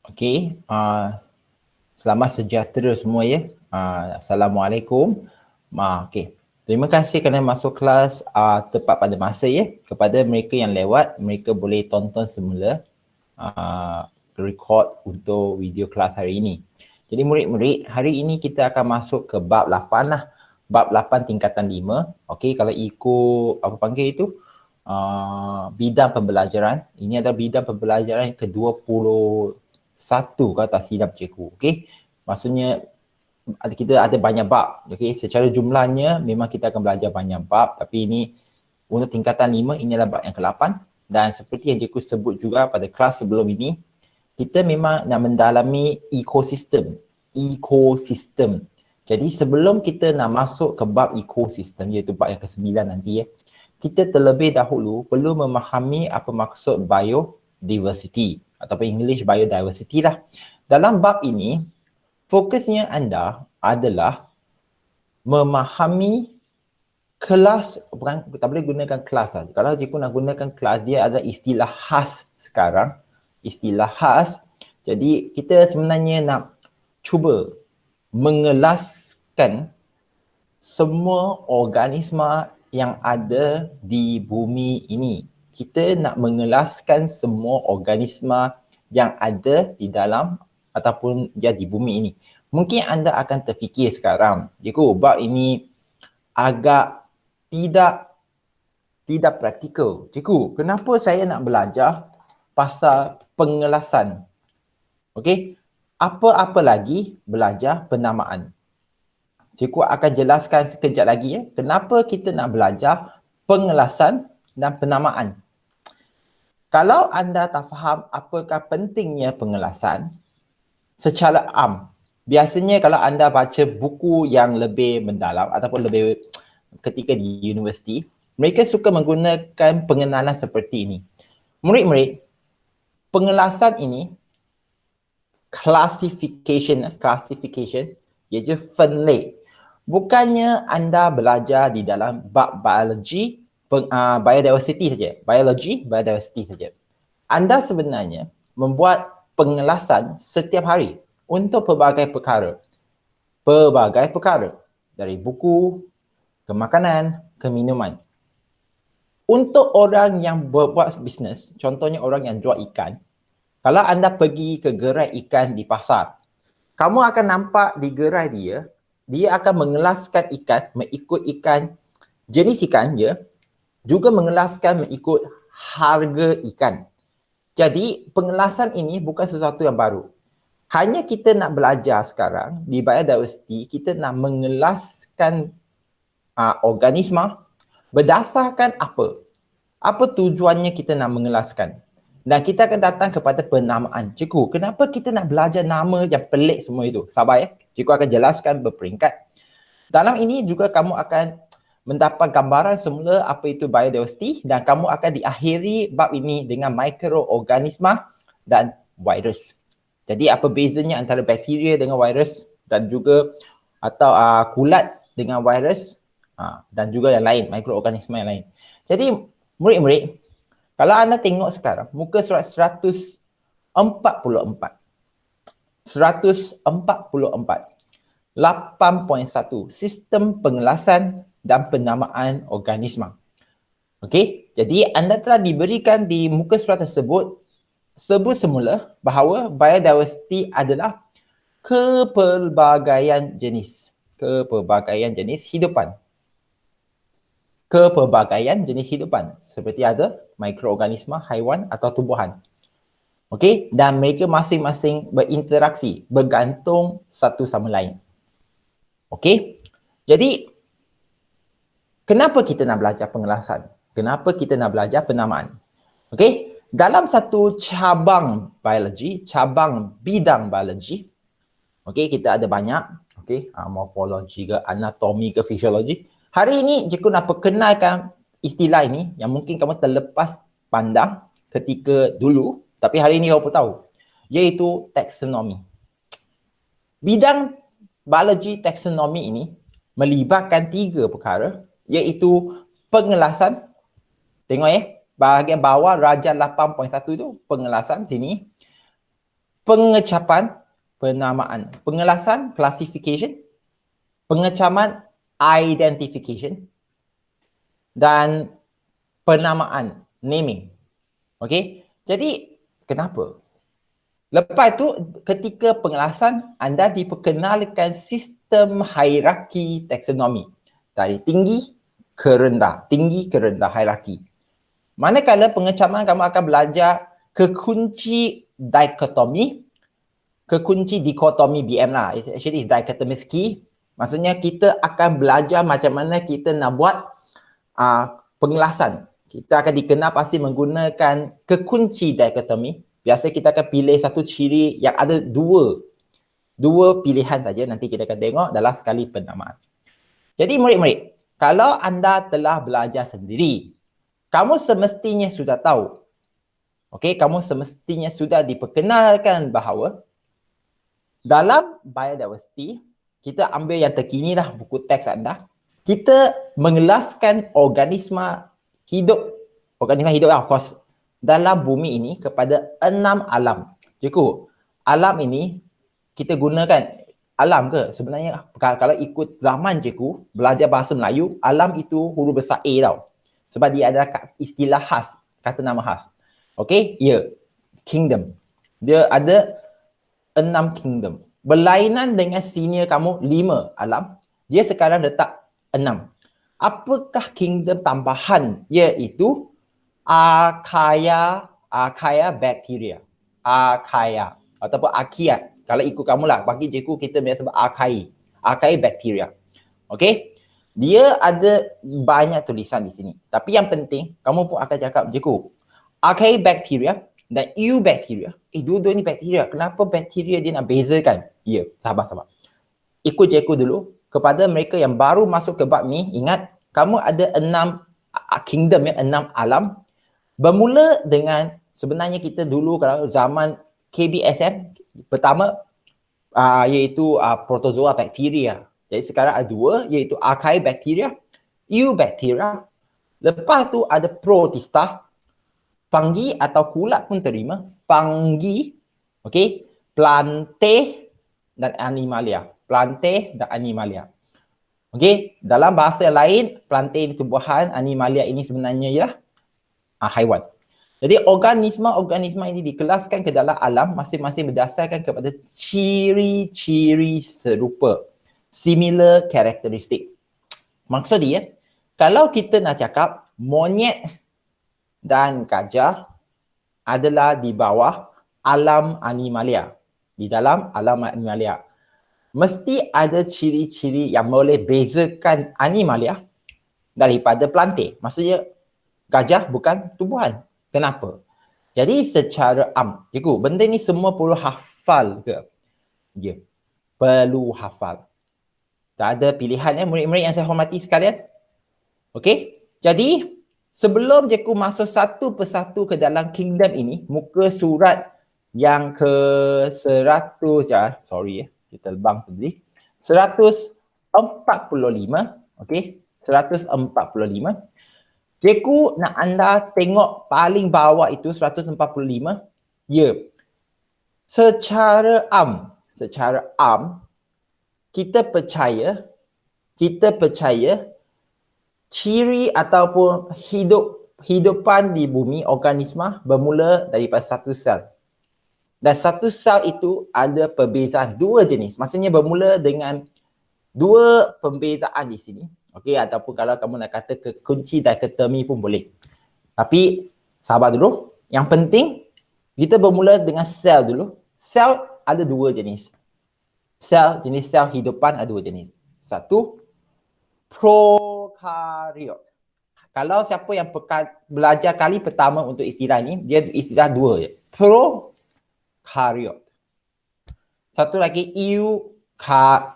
Okey, selamat sejahtera semua ya. Assalamualaikum. Okey. Terima kasih kerana masuk kelas tepat pada masa ya. Kepada mereka yang lewat, mereka boleh tonton semula record untuk video kelas hari ini. Jadi murid-murid, hari ini kita akan masuk ke bab 8 lah. Bab 8 tingkatan 5. Okey, kalau ikut apa panggil itu? Bidang pembelajaran. Ini adalah bidang pembelajaran yang ke-21 kalau tak silap cikgu. Okey. Maksudnya kita ada banyak bab. Okey, secara jumlahnya memang kita akan belajar banyak bab, tapi ini untuk tingkatan 5 ini adalah bab yang ke-8 dan seperti yang cikgu sebut juga pada kelas sebelum ini, kita memang nak mendalami ekosistem. Ekosistem. Jadi sebelum kita nak masuk ke bab ekosistem iaitu bab yang ke-9 nanti ya, kita terlebih dahulu perlu memahami apa maksud biodiversity ataupun English biodiversity lah. Dalam bab ini, fokusnya anda adalah memahami kelas, bukan, tak boleh gunakan kelas lah. Kalau cikgu nak gunakan kelas, dia ada istilah khas sekarang. Istilah khas. Jadi kita sebenarnya nak cuba mengelaskan semua organisma yang ada di bumi ini. Kita nak mengelaskan semua organisma yang ada di dalam ataupun dia di bumi ini. Mungkin anda akan terfikir sekarang, cikgu, bab ini agak tidak praktikal. Cikgu, kenapa saya nak belajar pasal pengelasan? Okey, apa-apa lagi belajar penamaan. Cikgu akan jelaskan sekejap lagi ya, kenapa kita nak belajar pengelasan dan penamaan. Kalau anda tak faham apakah pentingnya pengelasan secara am, biasanya kalau anda baca buku yang lebih mendalam ataupun lebih ketika di universiti, mereka suka menggunakan pengenalan seperti ini. Murid-murid, pengelasan ini classification iaitu分类. Bukannya anda belajar di dalam bab biologi, biodiversity saja. Biodiversity saja. Anda sebenarnya membuat pengelasan setiap hari untuk pelbagai perkara. Pelbagai perkara. Dari buku, ke makanan, ke minuman. Untuk orang yang berbuat bisnes, contohnya orang yang jual ikan, kalau anda pergi ke gerai ikan di pasar, kamu akan nampak di gerai dia, dia akan mengelaskan ikan mengikut ikan, jenis ikan dia, juga mengelaskan mengikut harga ikan. Jadi pengelasan ini bukan sesuatu yang baru. Hanya kita nak belajar sekarang di biodiversity, kita nak mengelaskan organisma berdasarkan apa? Apa tujuannya kita nak mengelaskan? Dan kita akan datang kepada penamaan. Cikgu, kenapa kita nak belajar nama yang pelik semua itu? Sabar ya. Cikgu akan jelaskan berperingkat. Dalam ini juga kamu akan mendapat gambaran semula apa itu biodiversity dan kamu akan diakhiri bab ini dengan mikroorganisma dan virus. Jadi apa bezanya antara bakteria dengan virus dan juga atau kulat dengan virus dan juga yang lain, mikroorganisma yang lain. Jadi murid-murid, kalau anda tengok sekarang, muka surat 144. 8.1. Sistem pengelasan dan penamaan organisma. Okey, jadi anda telah diberikan di muka surat tersebut sebut semula bahawa biodiversity adalah kepelbagaian jenis. Kepelbagaian jenis hidupan. Kepelbagaian jenis hidupan seperti ada mikroorganisma, haiwan atau tumbuhan. Okey, dan mereka masing-masing berinteraksi, bergantung satu sama lain. Okey, jadi kenapa kita nak belajar pengelasan? Kenapa kita nak belajar penamaan? Okey, dalam satu cabang biologi, cabang bidang biologi, okey, kita ada banyak, okey, morfologi ke, anatomi ke, fisiologi. Hari ini cikgu nak perkenalkan istilah ini yang mungkin kamu terlepas pandang ketika dulu, tapi hari ini kamu tahu, iaitu taksonomi. Bidang biologi taksonomi ini melibatkan 3 perkara, iaitu pengelasan. Tengok bahagian bawah rajah 8.1 itu pengelasan sini. pengecapan, penamaan, pengelasan, classification, pengecaman, identification, dan penamaan, naming. Okey? Jadi, kenapa? Lepas tu, ketika pengelasan, anda diperkenalkan sistem hierarki taksonomi. Dari tinggi ke rendah, hierarki. Manakala pengecaman, kamu akan belajar kekunci dikotomi, kekunci dikotomi BM lah. Actually, dichotomous key. Maksudnya kita akan belajar macam mana kita nak buat pengelasan. Kita akan dikenal pasti menggunakan kekunci dikotomi. Biasa kita akan pilih satu ciri yang ada dua pilihan saja. Nanti kita akan tengok dalam sekali penamaan. Jadi murid-murid, kalau anda telah belajar sendiri, kamu semestinya sudah tahu. Okey, kamu semestinya sudah diperkenalkan bahawa dalam biodiversity, kita ambil yang terkini lah buku teks anda. Kita mengelaskan organisma hidup lah, of course, dalam bumi ini kepada 6 alam. Cikgu, alam ini kita gunakan alam ke? Sebenarnya kalau ikut zaman cikgu, belajar bahasa Melayu, alam itu huruf besar A tau. Sebab dia ada istilah khas, kata nama khas. Okey, ya, kingdom. Dia ada 6 kingdom. Berlainan dengan senior kamu 5 alam, dia sekarang letak 6. Apakah kingdom tambahan? Iaitu Archaea bacteria. Archaea ataupun archaea. Kalau ikut kamu lah, bagi cikgu kita biasa sebut archaea bacteria. Okey? Dia ada banyak tulisan di sini. Tapi yang penting, kamu pun akan cakap, cikgu, archaea bacteria dan eubacteria. Dua-dua ni bakteria. Kenapa bakteria dia nak bezakan? Ya, sabar. Ikut cikgu dulu. Kepada mereka yang baru masuk ke bab ni, ingat, kamu ada 6 kingdom, 6 alam. Bermula dengan, sebenarnya kita dulu kalau zaman KBSM, pertama, iaitu protozoa bakteria. Jadi sekarang ada 2, iaitu archaea bacteria, eubacteria. Lepas tu ada protista, fungi atau kulat pun terima, fungi, okey, plante dan animalia. Okey, dalam bahasa lain, plante ini tumbuhan, animalia ini sebenarnya ialah haiwan. Jadi organisma ini dikelaskan ke dalam alam masing-masing berdasarkan kepada ciri-ciri serupa, similar characteristic. Maksud dia, kalau kita nak cakap monyet dan gajah adalah di bawah alam animalia, di dalam alam animalia, mesti ada ciri-ciri yang boleh bezakan animalia daripada plante. Maksudnya gajah bukan tumbuhan. Kenapa? Jadi secara cikgu, benda ni semua perlu hafal ke? Ya, perlu hafal. Tak ada pilihan murid-murid yang saya hormati sekalian. Okey? Jadi sebelum cikgu masuk satu persatu ke dalam kingdom ini, muka surat yang ke 100, kita lebang sendiri. 145, okey? 145. Cikgu nak anda tengok paling bawah itu 145. Ya. Secara kita percaya ciri ataupun hidupan di bumi organisma bermula daripada satu sel. Dan satu sel itu ada perbezaan 2 jenis. Maksudnya bermula dengan 2 pembezaan di sini. Okey, ataupun kalau kamu nak kata kekunci dikotomi pun boleh. Tapi sabar dulu. Yang penting kita bermula dengan sel dulu. Sel ada 2 jenis. Jenis sel hidupan ada 2 jenis. Satu, prokariot. Kalau siapa yang belajar kali pertama untuk istilah ni, dia istilah 2 je. Prokaryote. Satu lagi eukaryote.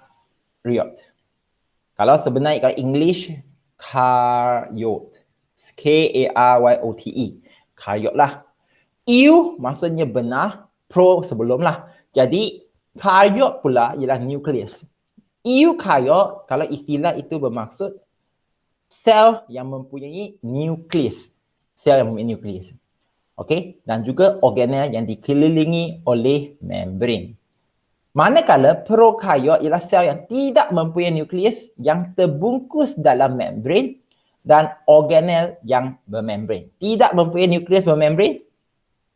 Kalau sebenarnya kalau English, karyote. K-A-R-Y-O-T-E. Karyot lah. Eu maksudnya benar, pro sebelum lah. Jadi karyot pula ialah nukleus. Eukaryot, kalau istilah itu bermaksud sel yang mempunyai nukleus. Okey, dan juga organel yang dikelilingi oleh membran. Manakala prokariot ialah sel yang tidak mempunyai nukleus yang terbungkus dalam membran dan organel yang bermembran. Tidak mempunyai nukleus bermembran,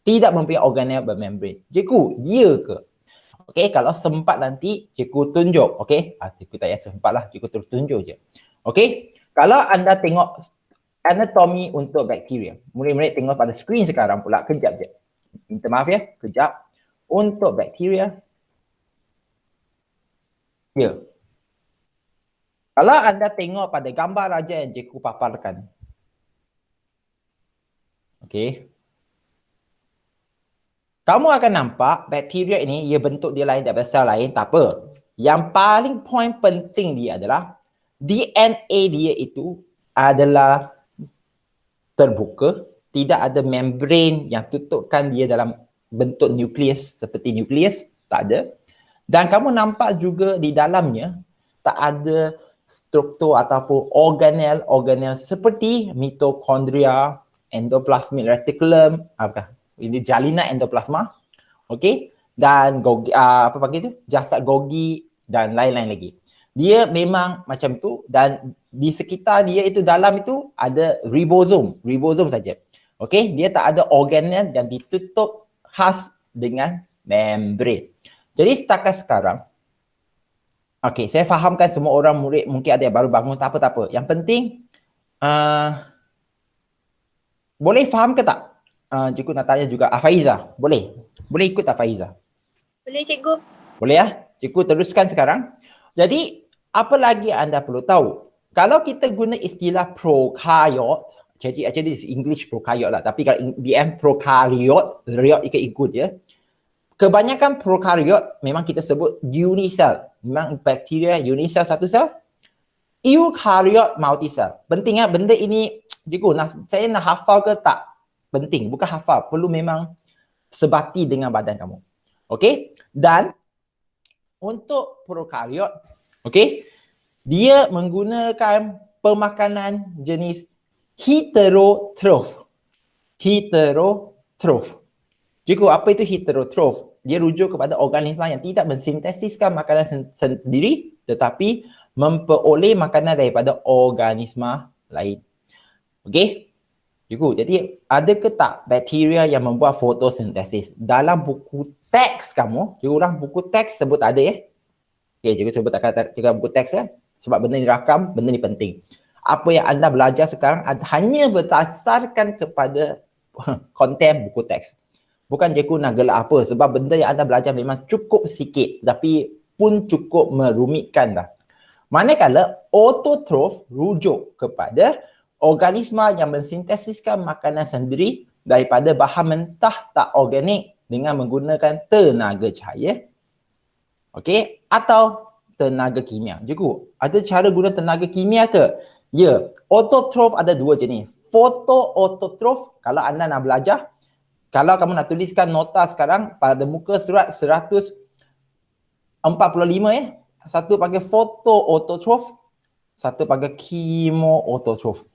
tidak mempunyai organel bermembran. Cikgu, ya ke? Okey, kalau sempat nanti cikgu tunjuk. Okey, cikgu tak payah sempat lah, cikgu terus tunjuk je. Okey, kalau anda tengok anatomi untuk bakteria, murid-murid tengok pada skrin sekarang pula, kejap je. Minta maaf ya, kejap. Untuk bakteria, ya. Kalau anda tengok pada gambar raja yang cikgu paparkan. Okey. Kamu akan nampak bakteria ini, ia bentuk dia lain daripada sel lain, tak apa. Yang paling poin penting dia adalah DNA dia itu adalah terbuka, tidak ada membran yang tutupkan dia dalam bentuk nukleus seperti nukleus, tak ada. Dan kamu nampak juga di dalamnya tak ada struktur ataupun organel seperti mitokondria, endoplasmic reticulum, ini jalinan endoplasma, okey, dan apa panggil tu, jasad Golgi dan lain-lain lagi. Dia memang macam tu dan di sekitar dia itu dalam itu ada ribosom saja. Okey, dia tak ada organel yang ditutup khas dengan membran. Jadi setakat sekarang, okey, saya fahamkan semua orang murid mungkin ada yang baru bangun, tak apa. Yang penting, boleh faham ke tak? Cikgu nak tanya juga, Faiza, boleh? Boleh ikut tak Faiza? Boleh cikgu. Boleh ya? Cikgu teruskan sekarang. Jadi, apa lagi anda perlu tahu? Kalau kita guna istilah prokaryote, actually it's English prokaryote lah, tapi kalau BM prokaryote, riot ikut je. Kebanyakan prokaryot memang kita sebut unisel. Memang bakteria unisel satu sel. Eukaryot multisel. Penting ya, benda ini, cikgu, saya nak hafal ke tak? Penting, bukan hafal. Perlu memang sebati dengan badan kamu. Okey? Dan untuk prokaryot, okey, dia menggunakan pemakanan jenis heterotroph. Heterotroph. Cikgu, apa itu heterotroph? Dia rujuk kepada organisma yang tidak mensintesiskan makanan sendiri tetapi memperoleh makanan daripada organisma lain. Okey? Cikgu, jadi ada ke tak bakteria yang membuat fotosintesis? Dalam buku teks kamu, cikgu ulang, buku teks sebut ada ya? Okey, cikgu sebut cikgu buku teks ya? Sebab benda ni rakam, benda ni penting. Apa yang anda belajar sekarang hanya berdasarkan kepada konten buku teks. Bukan cikgu nak gelak apa, sebab benda yang anda belajar memang cukup sikit tapi pun cukup merumitkan dah. Manakala autotrof rujuk kepada organisma yang mensintesiskan makanan sendiri daripada bahan mentah tak organik dengan menggunakan tenaga cahaya. Okey, atau tenaga kimia. Cikgu, ada cara guna tenaga kimia ke? Ya, autotrof ada dua jenis. Photoautotrof, kalau anda nak belajar, kalau kamu nak tuliskan nota sekarang pada muka surat 145 ya. Satu panggil photoautotrof, satu panggil chemoautotrof.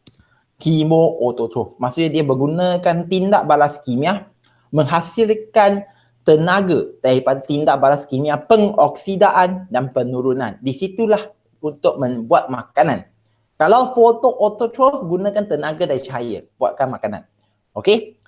Chemoautotrof. Maksudnya dia menggunakan tindak balas kimia menghasilkan tenaga daripada tindak balas kimia pengoksidaan dan penurunan. Di situlah untuk membuat makanan. Kalau photoautotrof gunakan tenaga dari cahaya buatkan makanan. Okey?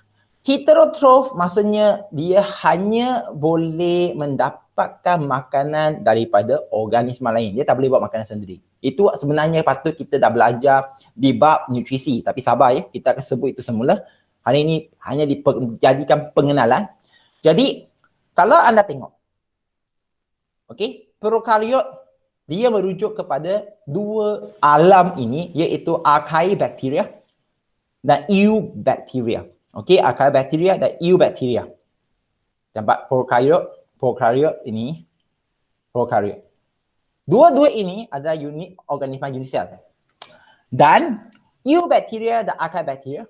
Heterotroph maksudnya dia hanya boleh mendapatkan makanan daripada organisma lain. Dia tak boleh buat makanan sendiri. Itu sebenarnya patut kita dah belajar di bab nutrisi. Tapi sabar ya, kita akan sebut itu semula. Hari ini hanya dijadikan pengenalan. Jadi, kalau anda tengok, okey, prokaryot dia merujuk kepada dua alam ini, iaitu archaebacteria dan eubacteria. Okey, archaebacteria dan eubacteria. Nampak prokaryot ini, prokaryot. Dua-dua ini adalah unit organisma unisel. Dan eubacteria dan archaebacteria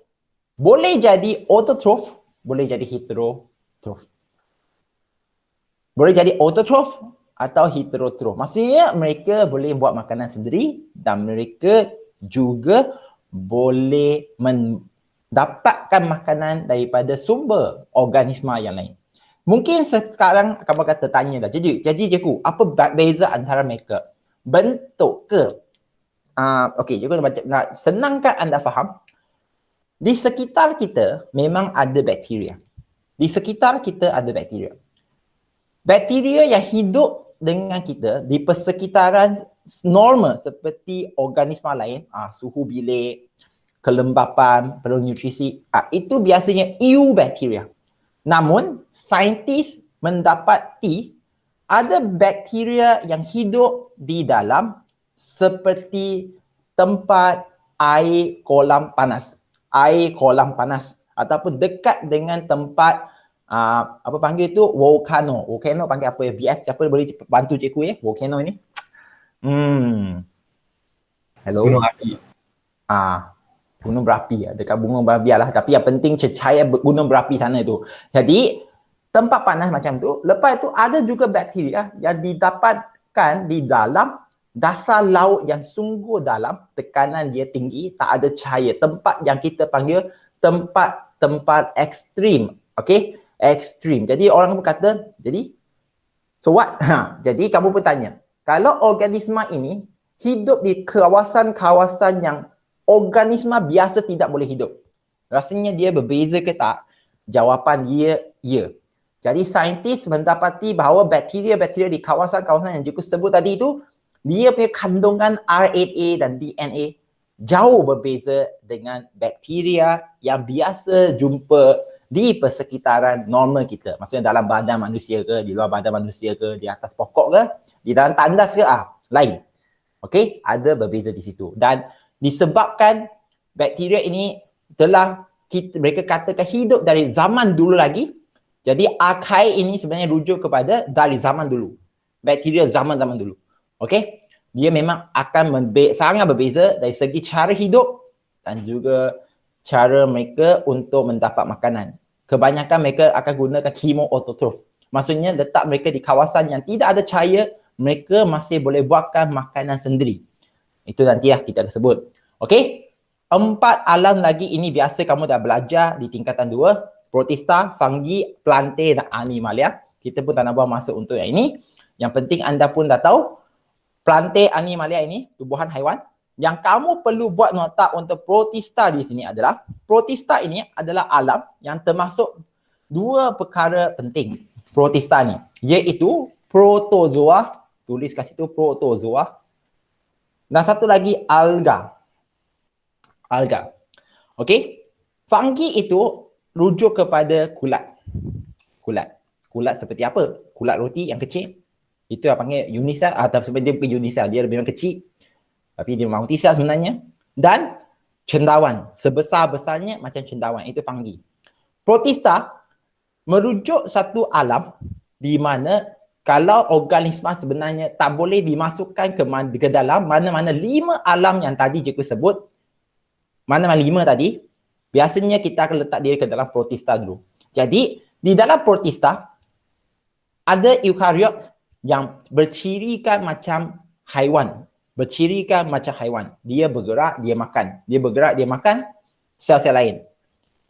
boleh jadi autotrof, boleh jadi heterotroph. Boleh jadi autotrof atau heterotroph. Maksudnya mereka boleh buat makanan sendiri dan mereka juga boleh dapatkan makanan daripada sumber organisma yang lain. Mungkin sekarang kamu kata tanya dah, jadi cikgu, apa beza antara mereka? Bentuk ke? Okey, cikgu nak senangkan anda faham, di sekitar kita memang ada bakteria. Di sekitar kita ada bakteria. Bakteria yang hidup dengan kita di persekitaran normal seperti organisma lain, suhu bilik, kelembapan, perlu nutrisi, itu biasanya eubakteria. Namun, saintis mendapati ada bakteria yang hidup di dalam seperti tempat air kolam panas. Air kolam panas ataupun dekat dengan tempat apa panggil tu, volcano. Volcano panggil apa ya? BF, siapa boleh bantu cikgu ya? Volcano ini. Hello. Gunung api. Gunung berapi ya, dekat gunung berapi lah. Tapi yang penting cahaya gunung berapi sana tu. Jadi tempat panas macam tu. Lepas tu ada juga bakteria yang didapatkan di dalam dasar laut yang sungguh dalam, tekanan dia tinggi, tak ada cahaya. Tempat yang kita panggil tempat ekstrim. Okey, ekstrim. Jadi orang pun kata, jadi so what? Jadi kamu pun tanya, kalau organisma ini hidup di kawasan-kawasan yang organisma biasa tidak boleh hidup, rasanya dia berbeza ke tak? Jawapan dia, ya. Jadi saintis mendapati bahawa bakteria-bakteria di kawasan-kawasan yang cikgu sebut tadi itu, dia punya kandungan RNA dan DNA jauh berbeza dengan bakteria yang biasa jumpa di persekitaran normal kita. Maksudnya dalam badan manusia ke, di luar badan manusia ke, di atas pokok ke, di dalam tandas ke, lain. Okey, ada berbeza di situ. Dan disebabkan bakteria ini telah mereka katakan hidup dari zaman dulu lagi. Jadi archaea ini sebenarnya rujuk kepada dari zaman dulu. Bakteria zaman-zaman dulu. Okey, dia memang akan sangat berbeza dari segi cara hidup dan juga cara mereka untuk mendapat makanan. Kebanyakan mereka akan gunakan chemoautotrof. Maksudnya letak mereka di kawasan yang tidak ada cahaya, mereka masih boleh buatkan makanan sendiri. Itu nanti kita akan sebut. Okey, 4 alam lagi ini biasa kamu dah belajar di tingkatan 2. Protista, fungi, plantae dan animalia. Kita pun tak nak buang masa untuk yang ini. Yang penting anda pun dah tahu, plantae, animalia ini tubuhan haiwan. Yang kamu perlu buat nota untuk protista di sini adalah, protista ini adalah alam yang termasuk 2 perkara penting protista ni, iaitu protozoa, tulis kat situ protozoa, dan satu lagi alga. Alga. Okey, fungi itu rujuk kepada kulat. Kulat seperti apa? Kulat roti yang kecil. Itu yang panggil unisel, atau sebenarnya dia bukan unisel, dia lebih kecil. Tapi dia multisel sebenarnya. Dan cendawan, sebesar-besarnya macam cendawan, itu fungi. Protista merujuk satu alam di mana kalau organisma sebenarnya tak boleh dimasukkan ke dalam mana-mana 5 alam yang tadi cikgu sebut, mana-mana 5 tadi, biasanya kita akan letak dia ke dalam protista dulu. Jadi, di dalam protista, ada eukariot yang bercirikan macam haiwan. Bercirikan macam haiwan. Dia bergerak, dia makan. Dia bergerak, dia makan sel-sel lain.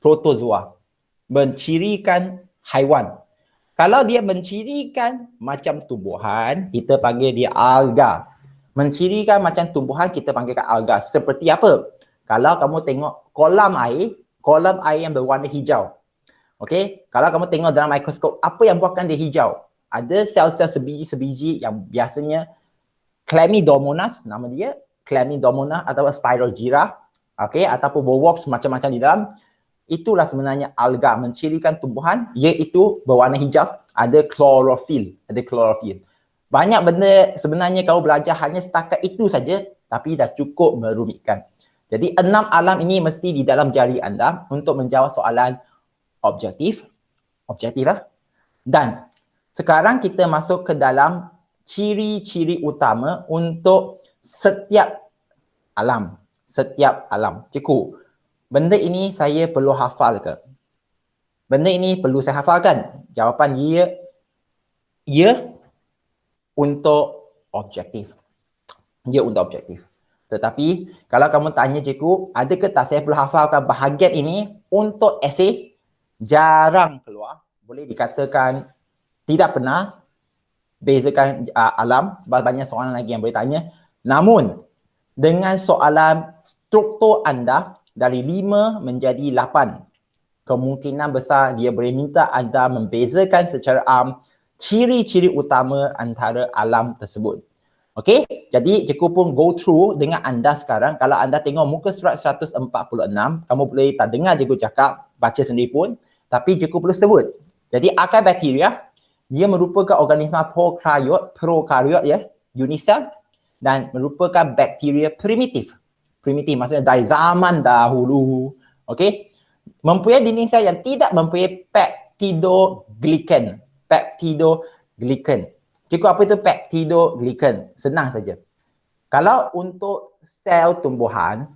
Protozoa. Mencirikan haiwan. Kalau dia mencirikan macam tumbuhan, kita panggil dia alga. Mencirikan macam tumbuhan, kita panggilkan alga. Seperti apa? Kalau kamu tengok kolam air yang berwarna hijau. Okey, kalau kamu tengok dalam mikroskop, apa yang buatkan dia hijau? Ada sel-sel sebiji-sebiji yang biasanya Chlamydomonas, nama dia, Chlamydomonas atau Spirogyra, okey, ataupun bowox macam-macam di dalam. Itulah sebenarnya alga, mencirikan tumbuhan, iaitu berwarna hijau, ada klorofil, Banyak benda sebenarnya kau belajar hanya setakat itu saja, tapi dah cukup merumitkan. Jadi 6 alam ini mesti di dalam jari anda untuk menjawab soalan objektif lah. Dan sekarang kita masuk ke dalam ciri-ciri utama untuk setiap alam. Cikgu, benda ini saya perlu hafal ke? Benda ini perlu saya hafalkan? Jawapan ya untuk objektif. Ya untuk objektif. Tetapi kalau kamu tanya cikgu, adakah tak saya perlu hafalkan bahagian ini untuk esei? Jarang keluar. Boleh dikatakan tidak pernah bezakan alam, sebab banyak soalan lagi yang boleh tanya. Namun, dengan soalan struktur anda dari 5 menjadi 8, kemungkinan besar dia boleh minta anda membezakan secara ciri-ciri utama antara alam tersebut. Okey, jadi cikgu pun go through dengan anda sekarang. Kalau anda tengok muka surat 146, kamu boleh tak dengar cikgu cakap, baca sendiri pun, tapi cikgu perlu sebut. Jadi akar bakteria, dia merupakan organisma prokariot ya, unisel, dan merupakan bakteria primitif. Primitif maksudnya dari zaman dahulu. Okey, mempunyai dinding sel yang tidak mempunyai peptidoglycan. Peptidoglycan. Cikgu, apa itu peptidoglycan? Senang saja. Kalau untuk sel tumbuhan,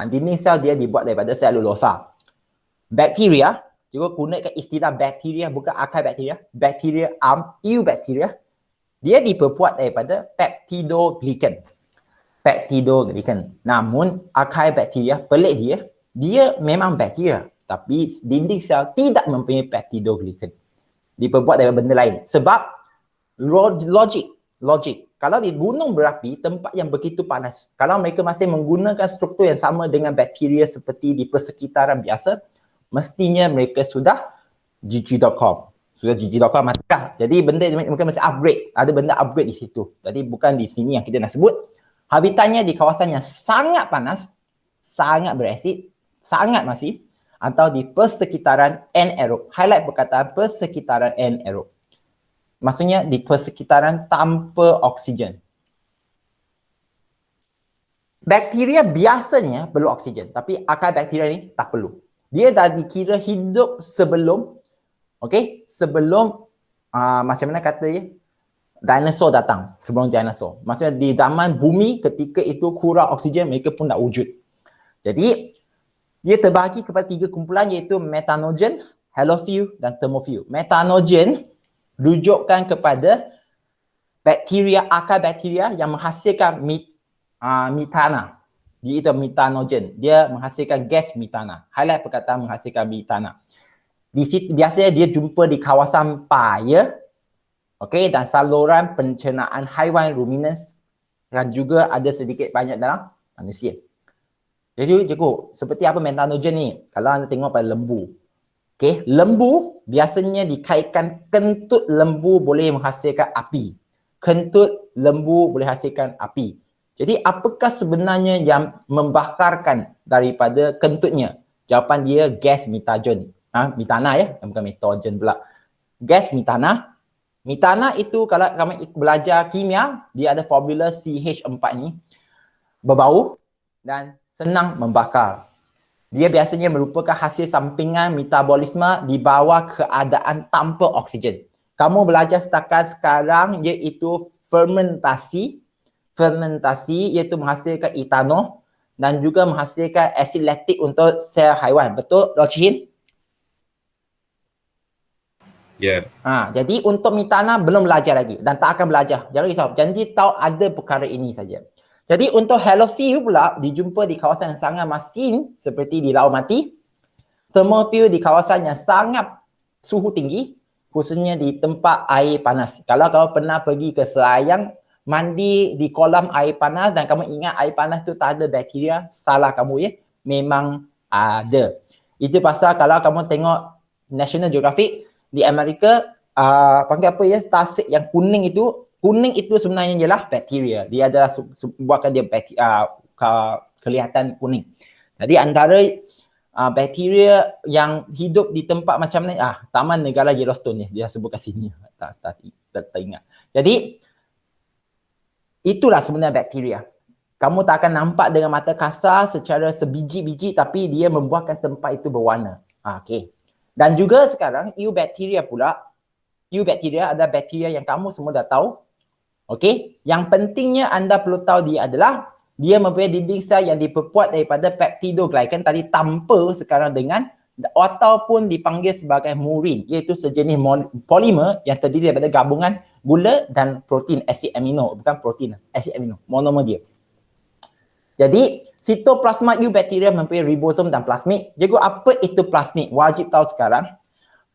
dinding sel dia dibuat daripada selulosa. Bakteria, cikgu gunakan istilah bakteria, bukan akar bakteria. Bakteria, eubacteria, dia diperbuat daripada peptidoglycan. Peptidoglycan. Namun, akar bakteria, pelik dia memang bakteria. Tapi dinding sel tidak mempunyai peptidoglycan. Diperbuat daripada benda lain. Sebab logik. Kalau di gunung berapi, tempat yang begitu panas, kalau mereka masih menggunakan struktur yang sama dengan bakteria seperti di persekitaran biasa, mestinya mereka sudah gg.com. Sudah gg.com matilah. Jadi benda mereka mesti upgrade. Ada benda upgrade di situ. Jadi bukan di sini yang kita nak sebut. Habitatnya di kawasan yang sangat panas, sangat beresid, sangat masin, atau di persekitaran anaerob. Highlight perkataan persekitaran anaerob. Maksudnya di persekitaran tanpa oksigen. Bakteria biasanya perlu oksigen, tapi akar bakteria ni tak perlu. Dia dah dikira hidup sebelum, sebelum macam mana kata ya, dinosaur datang, sebelum dinosaur. Maksudnya di zaman bumi ketika itu kurang oksigen, mereka pun dah wujud. Jadi dia terbahagi kepada 3 kumpulan iaitu metanogen, halophil dan thermophil. Metanogen rujukkan kepada bakteria, akar bakteria yang menghasilkan metana. Dia itu metanogen. Dia menghasilkan gas metana. Highlight perkataan menghasilkan metana. Di situ biasanya dia jumpa di kawasan paya, dan saluran pencernaan haiwan ruminans, dan juga ada sedikit banyak dalam manusia. Jadi cikgu, seperti apa metanogen ni? Kalau anda tengok pada lembu. Lembu biasanya dikaitkan kentut lembu boleh menghasilkan api. Kentut lembu boleh hasilkan api. Jadi apakah sebenarnya yang membakarkan daripada kentutnya? Jawapan dia gas metanogen. Metana ya, bukan metogen pula. Gas metana. Metana itu kalau kami belajar kimia, dia ada formula CH4 ni. Berbau dan senang membakar. Dia biasanya merupakan hasil sampingan metabolisme di bawah keadaan tanpa oksigen. Kamu belajar setakat sekarang iaitu fermentasi. Fermentasi iaitu menghasilkan etanol dan juga menghasilkan asid laktik untuk sel haiwan. Betul, Rochihin? Ya. Jadi untuk metana belum belajar lagi dan tak akan belajar. Jangan risau. Janji tahu ada perkara ini saja. Jadi untuk halophil pula dijumpa di kawasan yang sangat masin seperti di Laut Mati. Thermophil di kawasan yang sangat suhu tinggi, khususnya di tempat air panas. Kalau kamu pernah pergi ke Selayang, mandi di kolam air panas dan kamu ingat air panas tu tak ada bakteria, salah kamu ya. Memang ada. Itu pasal kalau kamu tengok National Geographic di Amerika, panggil apa ya, tasik yang kuning itu sebenarnya ialah bakteria. Dia adalah buatkan dia kelihatan kuning. Jadi antara bakteria yang hidup di tempat macam ni, Taman Negara Yellowstone ni, dia sebut kat sini. Tak ingat. Jadi itulah sebenarnya bakteria. Kamu tak akan nampak dengan mata kasar secara sebiji-biji, tapi dia membuatkan tempat itu berwarna. Dan juga sekarang eubacteria pula. Eubacteria adalah bakteria yang kamu semua dah tahu. Yang pentingnya anda perlu tahu dia adalah dia mempunyai dinding sel yang diperbuat daripada peptidoglycan tadi tanpa sekarang dengan ataupun dipanggil sebagai murin, iaitu sejenis polimer yang terdiri daripada gabungan gula dan protein asid amino, bukan protein, asid amino, monomer dia. Jadi, sitoplasma eubacteria mempunyai ribosom dan plasmid. Jadi, apa itu plasmid? Wajib tahu sekarang.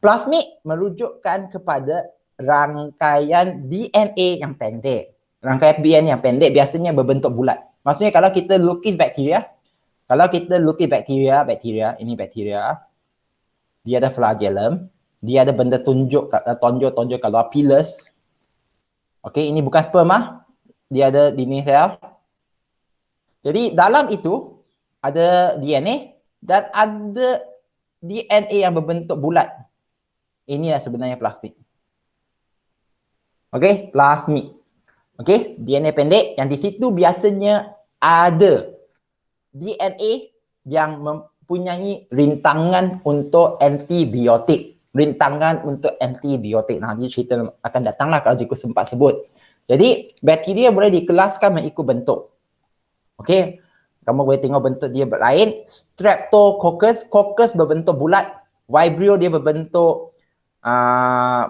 Plasmid merujukkan kepada rangkaian DNA yang pendek. Rangkaian DNA yang pendek biasanya berbentuk bulat. Maksudnya kalau kita lukis bakteria, ini bakteria, dia ada flagellum, dia ada benda tonjol kalau pilus. Okey, ini bukan sperma, dia ada dinding sel. Jadi dalam itu ada DNA dan ada DNA yang berbentuk bulat. Inilah sebenarnya plasmid. Okey, plasmid. Okey, DNA pendek yang di situ biasanya ada DNA yang mempunyai rintangan untuk antibiotik. Nanti cerita akan datanglah kalau cikgu sempat sebut. Jadi, bakteria boleh dikelaskan mengikut bentuk. Okey, kamu boleh tengok bentuk dia lain. Streptococcus, coccus berbentuk bulat. Vibrio dia berbentuk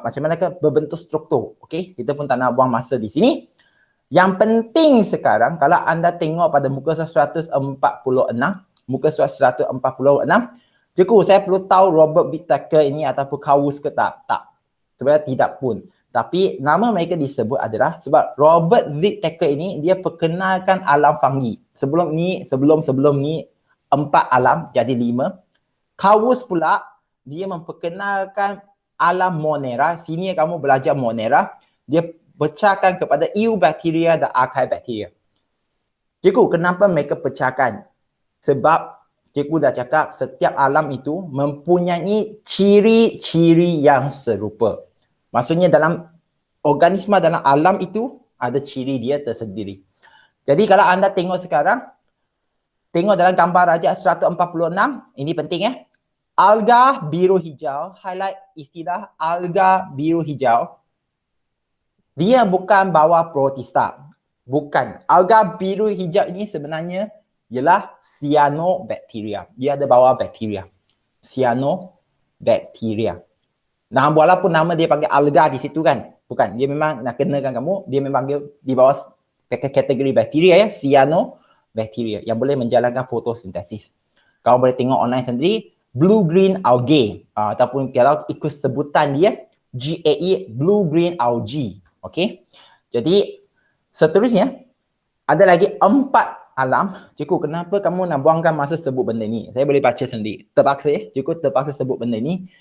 macam mana ke? Berbentuk struktur. Okey, kita pun tak nak buang masa di sini. Yang penting sekarang, kalau anda tengok pada muka surat 146, cikgu saya perlu tahu Robert Whittaker ini ataupun Kawus ke tak? Tak. Sebenarnya tidak pun. Tapi nama mereka disebut adalah sebab Robert Whittaker ini dia perkenalkan alam fungi. Sebelum ni 4 alam jadi 5. Kawus pula dia memperkenalkan alam Monera. Sini kamu belajar Monera. Dia pecahkan kepada eubacteria dan archaebacteria. Cikgu, kenapa mereka pecahkan? Sebab cikgu dah cakap setiap alam itu mempunyai ciri-ciri yang serupa. Maksudnya dalam organisma dalam alam itu ada ciri dia tersendiri. Jadi kalau anda tengok sekarang, tengok dalam gambar rajak 146, ini penting Alga biru hijau, highlight istilah alga biru hijau. Dia bukan bawa protista. Bukan. Alga biru hijau ini sebenarnya ialah cyanobacteria. Dia ada bawa bakteria. Cyanobacteria. Nah, walaupun nama dia panggil alga di situ kan. Bukan. Dia memang nak kenakan kamu. Dia memang di bawah kategori bakteria cyanobacteria yang boleh menjalankan fotosintesis. Kamu boleh tengok online sendiri. Blue-green algae. Ataupun kalau ikut sebutan dia GAE, blue-green algae. Okey. Jadi seterusnya ada lagi 4 alam. Cikgu, kenapa kamu nak buangkan masa sebut benda ni? Saya boleh baca sendiri. Terpaksa cikgu terpaksa sebut benda ni.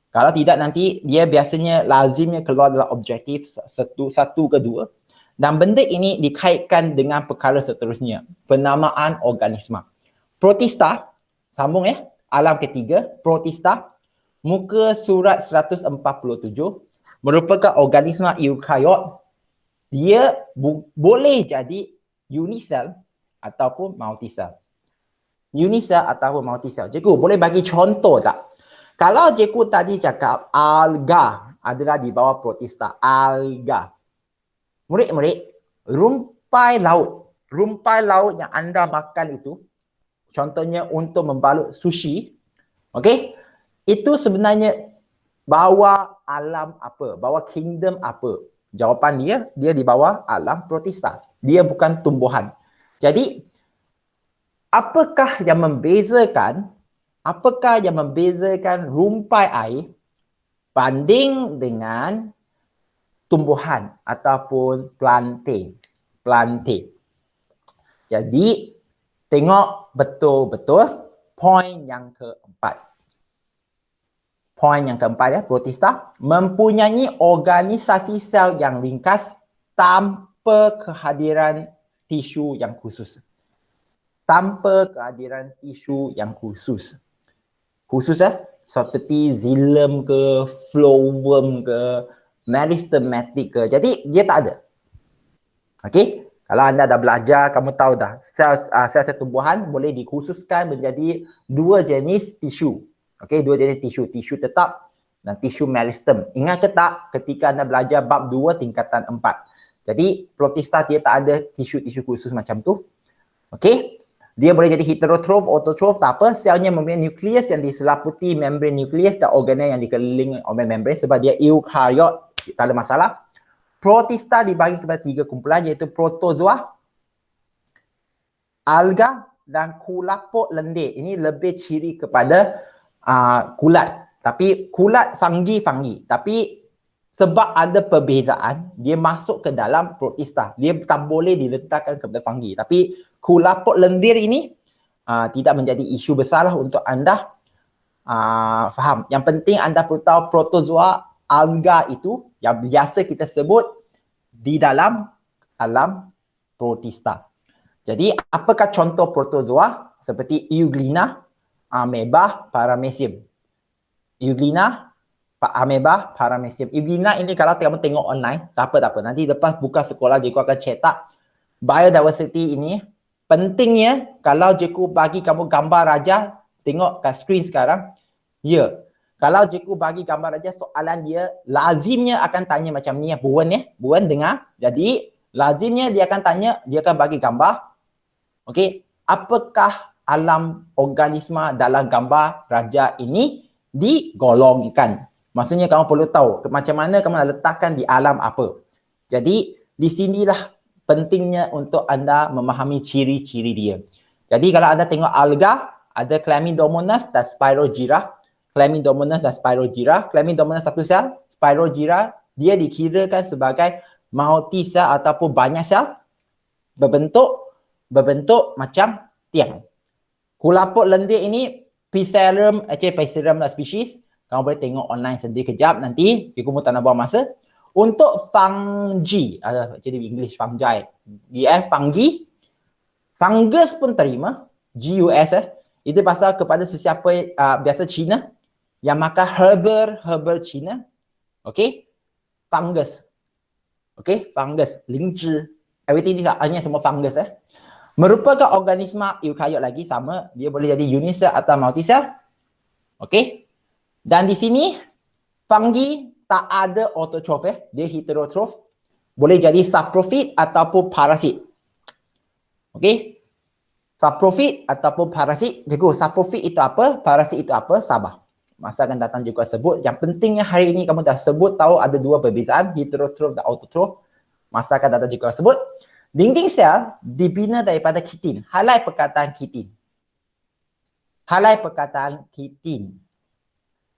Kalau tidak nanti dia biasanya lazimnya keluar dalam objektif satu ke dua. Dan benda ini dikaitkan dengan perkara seterusnya. Penamaan organisma. Protista, sambung alam ketiga, protista. Muka surat 147. Merupakan organisma eukariot. Dia boleh jadi unisel ataupun multisel. Unisel ataupun multisel. Cikgu, boleh bagi contoh tak? Kalau cikgu tadi cakap alga adalah di bawah protista. Alga. Murid-murid, rumpai laut yang anda makan itu, contohnya untuk membalut sushi, okey? Itu sebenarnya bawa alam apa? Bawa kingdom apa? Jawapan dia di bawah alam protista. Dia bukan tumbuhan. Jadi, apakah yang membezakan rumpai air banding dengan tumbuhan ataupun plantain? Jadi, tengok betul-betul poin yang keempat. Poin yang keempat protista mempunyai organisasi sel yang ringkas tanpa kehadiran tisu yang khusus. Seperti xylem ke, phloem ke, meristematic ke. Jadi dia tak ada. Okey? Kalau anda dah belajar, kamu tahu dah sel tumbuhan boleh dikhususkan menjadi 2 jenis tisu. Okey, 2 jenis tisu tetap dan tisu meristem. Ingat ke tak ketika anda belajar bab 2 tingkatan 4. Jadi protista dia tak ada tisu-tisu khusus macam tu. Okey. Dia boleh jadi heterotrof, autotrof, tak apa. Selnya mempunyai nukleus yang diselaputi membran nukleus dan organel yang dikelilingi oleh membran sebab dia eukariot. Tak ada masalah. Protista dibagi kepada 3 kumpulan iaitu protozoa, alga dan kulapuk lendir. Ini lebih ciri kepada kulat. Tapi kulat fungi. Tapi sebab ada perbezaan, dia masuk ke dalam protista. Dia tak boleh diletakkan kepada fungi. Tapi kulapuk lendir ini tidak menjadi isu besar lah untuk anda faham. Yang penting anda perlu tahu protozoa alga itu yang biasa kita sebut di dalam alam protista. Jadi apakah contoh protozoa? Seperti Euglena, Amoeba, Paramecium. Euglena, Amoeba, Paramecium. Euglena ini kalau kamu tengok online, tak apa. Nanti lepas buka sekolah, cikgu akan cetak biodiversity ini. Pentingnya kalau cikgu bagi kamu gambar raja, tengok kat skrin sekarang. Ya, kalau cikgu bagi gambar raja, soalan dia lazimnya akan tanya macam ni. Buan dengar. Jadi lazimnya dia akan tanya, dia akan bagi gambar. Okey, apakah alam organisma dalam gambar raja ini digolongkan? Maksudnya kamu perlu tahu macam mana kamu nak letakkan di alam apa. Jadi di sinilah pentingnya untuk anda memahami ciri-ciri dia. Jadi kalau anda tengok alga, ada Chlamydomonas dan Spirogyra. Chlamydomonas satu sel, Spirogyra dia dikirakan sebagai multi-sel ataupun banyak sel berbentuk macam tiang. Kulapuk lendir ini Physarum lah spesies. Kamu boleh tengok online sendiri kejap nanti. Cikgu pun tak nak buang masa. Untuk fungi, jadi English fungi. Fungi. Fungus pun terima. GUS itu pasal kepada sesiapa biasa Cina yang makan herbal Cina. Okey? Fungus. Okey? Fungus. Lingzhi. Everything ni semua fungus. Merupakan organisma eukaryot lagi sama. Dia boleh jadi unisel atau multisel. Okey. Dan di sini fungi tak ada autotrof. Dia heterotrof. Boleh jadi saprofit ataupun parasit. Okey. Saprofit ataupun parasit. Cikgu, saprofit itu apa? Parasit itu apa? Sabar. Masa akan datang juga sebut. Yang pentingnya hari ini kamu dah sebut tahu ada dua perbezaan. Heterotrof dan autotrof. Masa akan datang juga sebut. Dinding sel dibina daripada kitin. Halai perkataan kitin.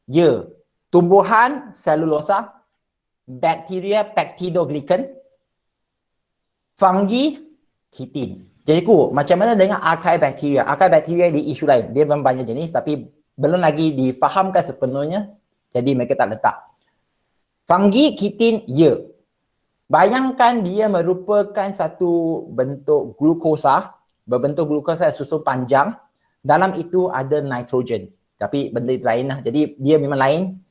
Ya, tumbuhan selulosa, bakteria peptidoglycan, fungi kitin. Jadi macam mana dengan archaea bakteria? Archaea bakteria di isu lain. Dia memang banyak jenis tapi belum lagi difahamkan sepenuhnya. Jadi mereka tak letak. Fungi kitin, ya. Bayangkan dia merupakan satu bentuk glukosa, berbentuk glukosa susun panjang. Dalam itu ada nitrogen. Tapi benda lain lah. Jadi dia memang lain.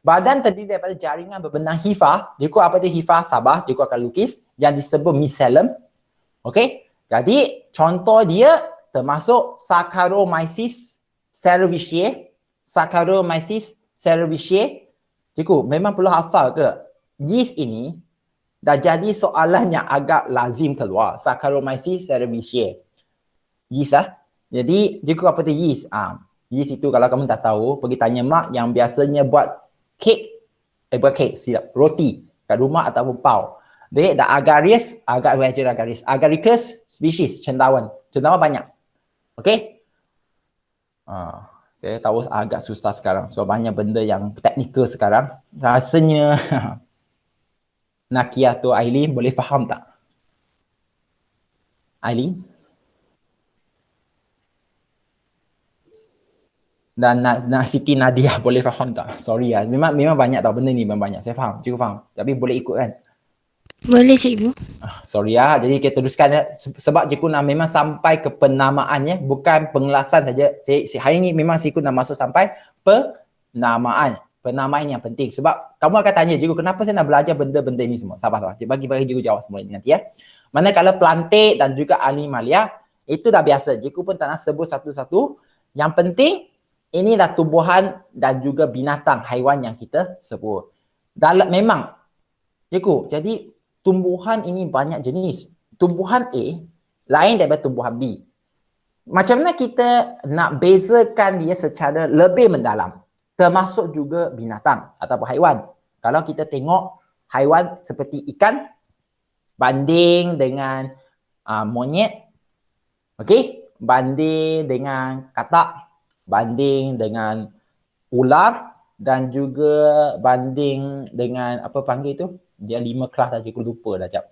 Badan terdiri daripada jaringan berbenang hifa. Jika apa itu hifa? Sabar. Jika akan lukis. Yang disebut misellum. Okey. Jadi contoh dia termasuk Saccharomyces cerevisiae. Jika memang perlu hafal ke? Yeast ini dah jadi soalan yang agak lazim keluar. Saccharomyces cerevisiae. Yeast Jadi, jika apa tu yeast? Yeast itu kalau kamu tak tahu, pergi tanya mak yang biasanya buat kek. Buat kek, silap. Roti kat rumah ataupun pau. Dia dah agaricus species, cendawan. Cendawan banyak. Okey? Saya tahu agak susah sekarang. So, banyak benda yang teknikal sekarang. Rasanya Nakia tu Aileen boleh faham tak? Aileen? Dan Siti Nadia boleh faham tak? Sorry lah. Memang banyak tau benda ni memang banyak. Saya faham. Cikgu faham. Tapi boleh ikut kan? Boleh cikgu. Sorry lah. Jadi kita teruskan sebab cikgu nak memang sampai ke penamaan bukan pengelasan saja. Hari ni memang cikgu nak masuk sampai penamaan. Penamaan yang penting. Sebab kamu akan tanya cikgu, kenapa saya nak belajar benda-benda ini semua? Sabar. Bagi cikgu jawab semua ini nanti Manakala plantik dan juga animalia, itu dah biasa. Cikgu pun tak nak sebut satu-satu. Yang penting, inilah tumbuhan dan juga binatang, haiwan yang kita sebut. Memang, cikgu, jadi tumbuhan ini banyak jenis. Tumbuhan A lain daripada tumbuhan B. Macam mana kita nak bezakan dia secara lebih mendalam? Termasuk juga binatang ataupun haiwan. Kalau kita tengok haiwan seperti ikan banding dengan monyet, Okey, banding dengan katak, banding dengan ular dan juga banding dengan apa panggil tu? Dia 5 kelas dah, aku lupa dah jap.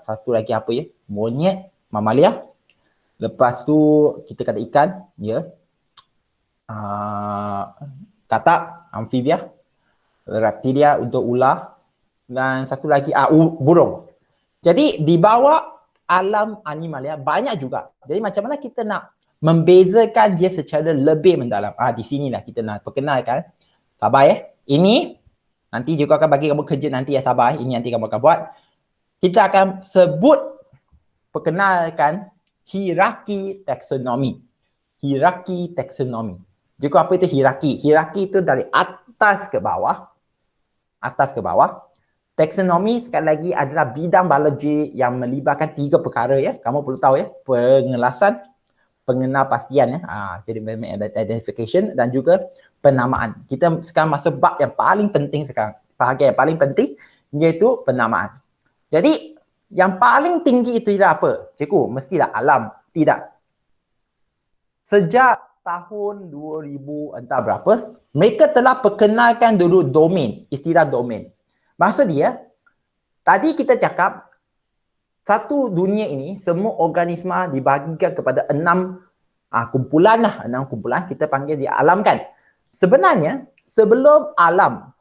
Satu lagi apa ya? Monyet, mamalia. Lepas tu kita kata ikan, ya. Katak, amfibia. Reptilia untuk ular. Dan satu lagi burung. Jadi di bawah alam animalia banyak juga. Jadi macam mana kita nak membezakan dia secara lebih mendalam? Di sinilah kita nak perkenalkan. Sabar ya. Ini nanti juga akan bagi kamu kerja nanti ya, sabar. Ini nanti kamu akan buat. Kita akan sebut, perkenalkan hierarki taksonomi. Hierarki taksonomi. Jadi apa itu hierarki? Hierarki itu dari atas ke bawah. Atas ke bawah. Taksonomi sekali lagi adalah bidang biologi yang melibatkan 3 perkara ya. Kamu perlu tahu ya. Pengelasan, pengenalpastian ya. Jadi identification dan juga penamaan. Kita sekarang masuk bab yang paling penting sekarang. Bahagian yang paling penting iaitu penamaan. Jadi yang paling tinggi itu tidak apa? Cikgu, mestilah alam. Tidak. Sejak tahun 2000 entah berapa, mereka telah perkenalkan dulu domain, istilah domain. Maksud dia, tadi kita cakap satu dunia ini, semua organisma dibahagikan kepada 6 kumpulan lah. 6 kumpulan, kita panggil dia alam kan. Sebenarnya, sebelum alam,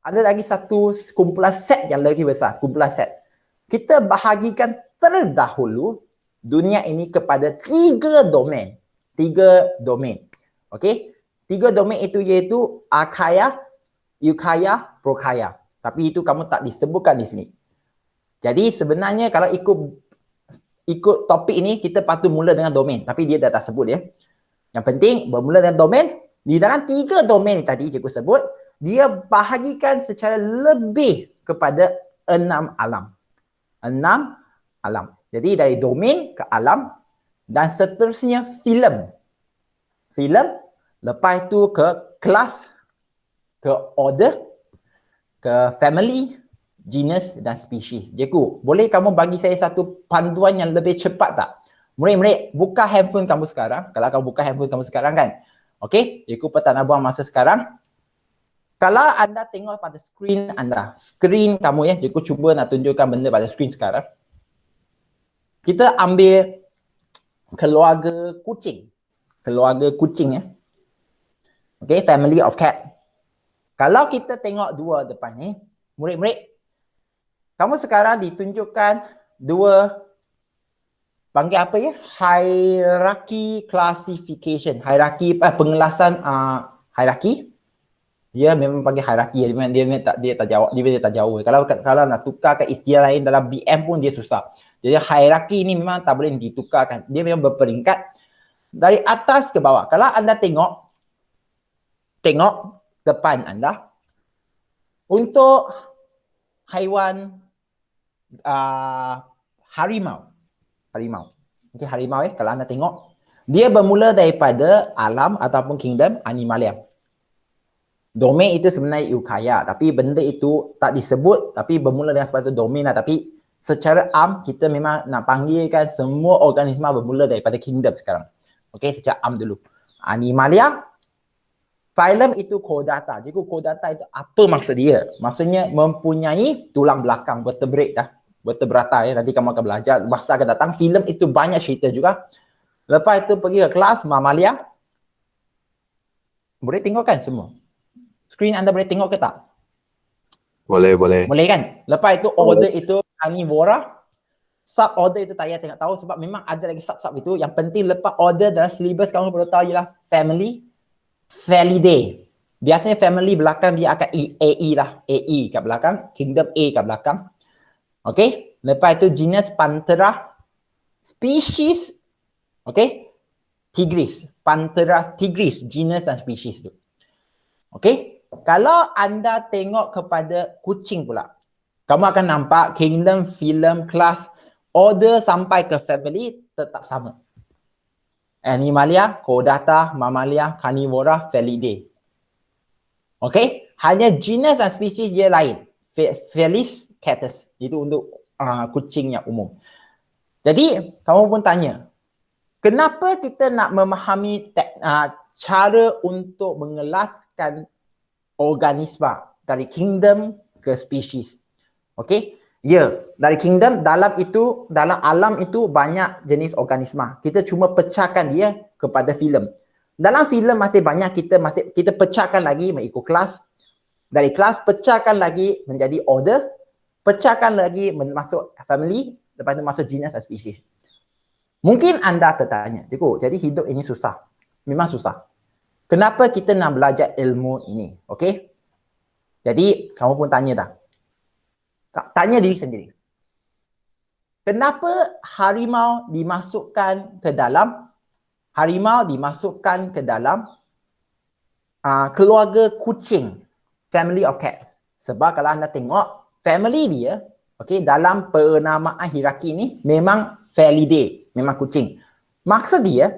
ada lagi satu kumpulan set yang lebih besar, kumpulan set. Kita bahagikan terdahulu dunia ini kepada 3 domain. 3 domain. Okey? 3 domain itu iaitu Archaea, Eukarya, Prokarya. Tapi itu kamu tak disebutkan di sini. Jadi sebenarnya kalau ikut topik ini, kita patut mula dengan domain. Tapi dia dah tak sebut ya. Yang penting bermula dengan domain. Di dalam 3 domain ni tadi cikgu sebut, dia bahagikan secara lebih kepada 6 alam. 6 alam. Jadi dari domain ke alam dan seterusnya filem. Filem, lepas itu ke kelas, ke order, ke family, genus dan spesies. Cikgu, boleh kamu bagi saya satu panduan yang lebih cepat tak? Murid-murid, buka handphone kamu sekarang. Kalau kamu buka handphone kamu sekarang kan. Okey, cikgu tak nak buang masa sekarang. Kalau anda tengok pada skrin anda, skrin kamu ya, cikgu cuba nak tunjukkan benda pada skrin sekarang. Kita ambil keluarga kucing. Keluarga kucing ya. Okey, family of cat. Kalau kita tengok 2 depan ni, murid-murid, kamu sekarang ditunjukkan 2, panggil apa ya? Hierarchy classification. Hierarchy, pengelasan hierarchy. Dia memang panggil hierarchy. Dia tak jauh. Kalau nak tukarkan istilah lain dalam BM pun dia susah. Jadi hierarchy ni memang tak boleh ditukarkan. Dia memang berperingkat dari atas ke bawah. Kalau anda tengok depan anda, untuk haiwan harimau. Okay, harimau kalau anda tengok, dia bermula daripada alam ataupun kingdom animalia. Domain itu sebenarnya Eukarya, tapi benda itu tak disebut, tapi bermula dengan sebab itu domain lah. Tapi secara am, kita memang nak panggilkan semua organisma bermula daripada kingdom sekarang. Okey, secara am dulu. Animalia, phylum itu chordata. Jadi chordata itu apa maksud dia? Maksudnya mempunyai tulang belakang, vertebrate dah. Vertebrata ya. Nanti kamu akan belajar masa akan datang. Phylum itu banyak cerita juga. Lepas itu pergi ke kelas mamalia. Boleh tengok kan semua? Skrin anda boleh tengok ke tak? Boleh. Boleh kan? Lepas itu order itu carnivora. Sub-order itu tak payah tengok tahu sebab memang ada lagi sub-sub itu. Yang penting lepas order dalam syllabus kamu perlu tahu ialah family, Felidae. Biasanya family belakang dia akan AE lah. AE kat belakang. Kingdom A kat belakang. Okay. Lepas itu genus Panthera. Species. Okay. Tigris. Panthera tigris. Genus dan species tu. Okay. Kalau anda tengok kepada kucing pula, kamu akan nampak kingdom, phylum, class, order sampai ke family tetap sama. Animalia, chordata, mamalia, carnivora, Felidae. Okey, hanya genus dan spesies dia lain. Felis catus, itu untuk kucing yang umum. Jadi, kamu pun tanya, kenapa kita nak memahami cara untuk mengelaskan organisma dari kingdom ke spesies? Okey? Ya, dari kingdom dalam alam itu banyak jenis organisma. Kita cuma pecahkan dia kepada filem. Dalam filem masih banyak kita pecahkan lagi mengikut kelas. Dari kelas pecahkan lagi menjadi order, pecahkan lagi masuk family, lepas itu masuk genus dan spesies. Mungkin anda tertanya, Cikgu, jadi hidup ini susah. Memang susah. Kenapa kita nak belajar ilmu ini? Okey? Jadi, kamu pun tanya dah. Tanya diri sendiri. Kenapa harimau dimasukkan ke dalam keluarga kucing, family of cats? Sebab kalau anda tengok family dia, okey, dalam penamaan hierarki ni memang Felidae, memang kucing. Maksud dia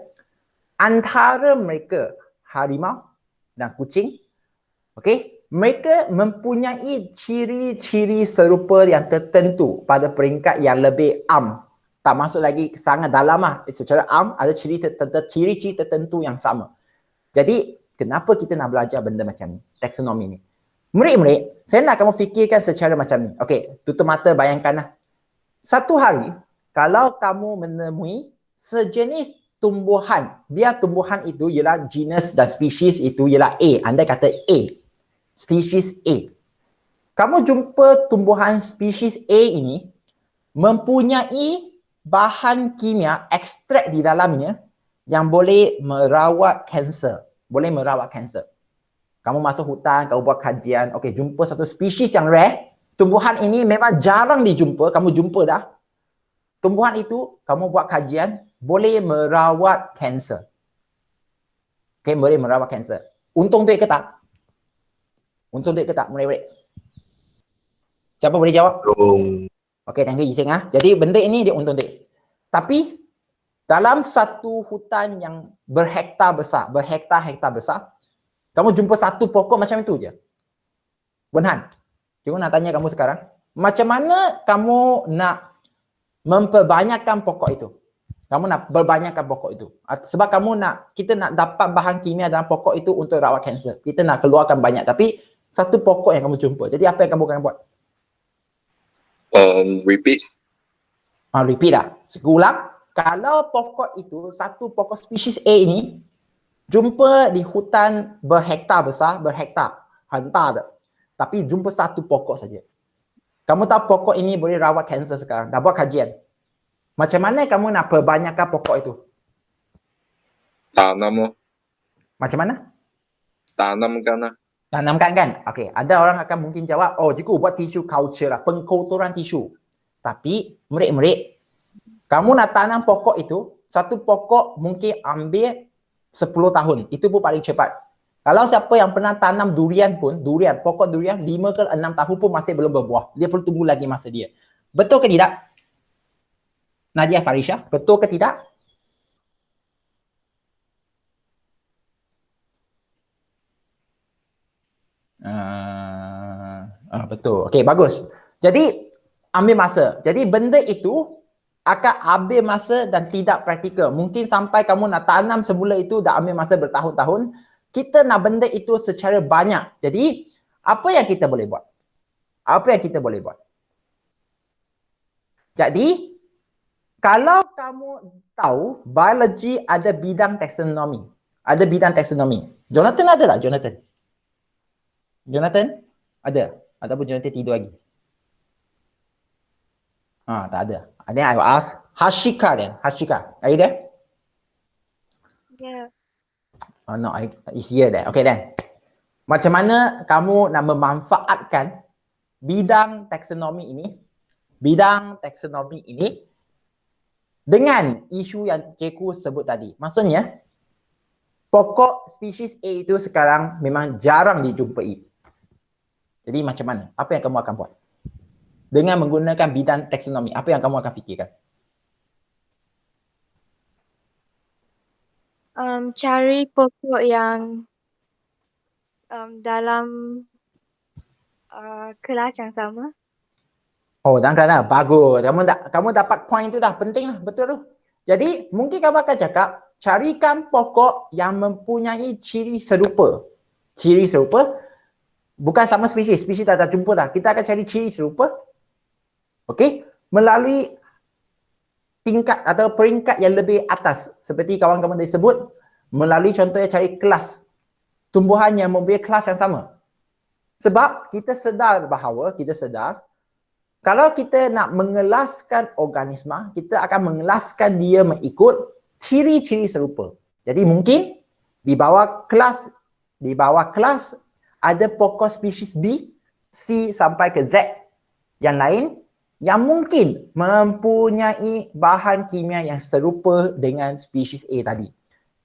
antara mereka harimau dan kucing, okey, mereka mempunyai ciri-ciri serupa yang tertentu pada peringkat yang lebih am. Tak masuk lagi sangat dalam lah. Secara am ada ciri-ciri tertentu yang sama. Jadi, kenapa kita nak belajar benda macam ni? Taksonomi ni. Murid-murid, saya nak kamu fikirkan secara macam ni. Okey, tutup mata, bayangkanlah. Satu hari, kalau kamu menemui sejenis tumbuhan, biar tumbuhan itu ialah genus dan spesies itu ialah A. Anda kata A. Spesies A. Kamu jumpa tumbuhan spesies A ini mempunyai bahan kimia ekstrak di dalamnya yang boleh merawat kanser. Boleh merawat kanser. Kamu masuk hutan, kamu buat kajian, okey, jumpa satu spesies yang rare. Tumbuhan ini memang jarang dijumpa, kamu jumpa dah. Tumbuhan itu, kamu buat kajian, boleh merawat kanser. Okey, boleh merawat kanser. Untung duit ke tak? Untung duit ke tak, murid-murid? Siapa boleh jawab? Okey, thank you, Yising. Jadi, benda ini dia untung duit. Tapi, dalam satu hutan yang berhektar-hektar besar, kamu jumpa satu pokok macam itu je. Benhan, cikgu nak tanya kamu sekarang, macam mana kamu nak memperbanyakkan pokok itu? Kamu nak berbanyakkan pokok itu. Sebab kita nak dapat bahan kimia dalam pokok itu untuk rawat kanser. Kita nak keluarkan banyak. Tapi, satu pokok yang kamu jumpa. Jadi, apa yang kamu akan buat? Repeat. Repeat lah. Ulang. Kalau pokok itu, satu pokok spesies A ini, jumpa di hutan berhektar besar, hantar. Tapi jumpa satu pokok saja. Kamu tahu pokok ini boleh rawat kanser sekarang. Dah buat kajian. Macam mana kamu nak perbanyakkan pokok itu? Tanam. Macam mana? Tanamkan lah. Tanamkan kan? Okey, ada orang akan mungkin jawab, oh cikgu buat tisu culture lah, pengkotoran tisu. Tapi murid-murid, kamu nak tanam pokok itu, satu pokok mungkin ambil 10 tahun. Itu pun paling cepat. Kalau siapa yang pernah tanam durian pun, pokok durian 5 ke 6 tahun pun masih belum berbuah. Dia perlu tunggu lagi masa dia. Betul ke tidak? Nadia Farisha, betul ke tidak? Betul. Okey, bagus. Jadi, ambil masa. Jadi, benda itu akan ambil masa dan tidak praktikal. Mungkin sampai kamu nak tanam semula itu dah ambil masa bertahun-tahun. Kita nak benda itu secara banyak. Jadi, apa yang kita boleh buat? Jadi, kalau kamu tahu biologi ada bidang taksonomi. Jonathan ada tak? Jonathan? Ada? Ataupun Jonathan tidur lagi? Tak ada. Then I will ask Hashika then. Hashika, are you there? Yeah. Oh no, it's here then. Okay then. Macam mana kamu nak memanfaatkan bidang taksonomi ini dengan isu yang cikgu sebut tadi. Maksudnya, pokok spesies A itu sekarang memang jarang dijumpai. Jadi macam mana? Apa yang kamu akan buat? Dengan menggunakan bidang taksonomi, apa yang kamu akan fikirkan? Cari pokok yang dalam kelas yang sama. Oh, dalam keadaan bagus. Kamu dapat point itu dah, penting lah, betul tu. Jadi, mungkin kamu akan cakap, carikan pokok yang mempunyai ciri serupa. Ciri serupa, bukan sama spesies. Spesies tak jumpa dah. Kita akan cari ciri serupa. Okey, melalui tingkat atau peringkat yang lebih atas. Seperti kawan-kawan tadi sebut, melalui contohnya cari kelas. Tumbuhan yang mempunyai kelas yang sama. Sebab kita sedar bahawa, kalau kita nak mengelaskan organisma, kita akan mengelaskan dia mengikut ciri-ciri serupa. Jadi mungkin di bawah kelas ada pokok spesies B, C sampai ke Z yang lain yang mungkin mempunyai bahan kimia yang serupa dengan spesies A tadi.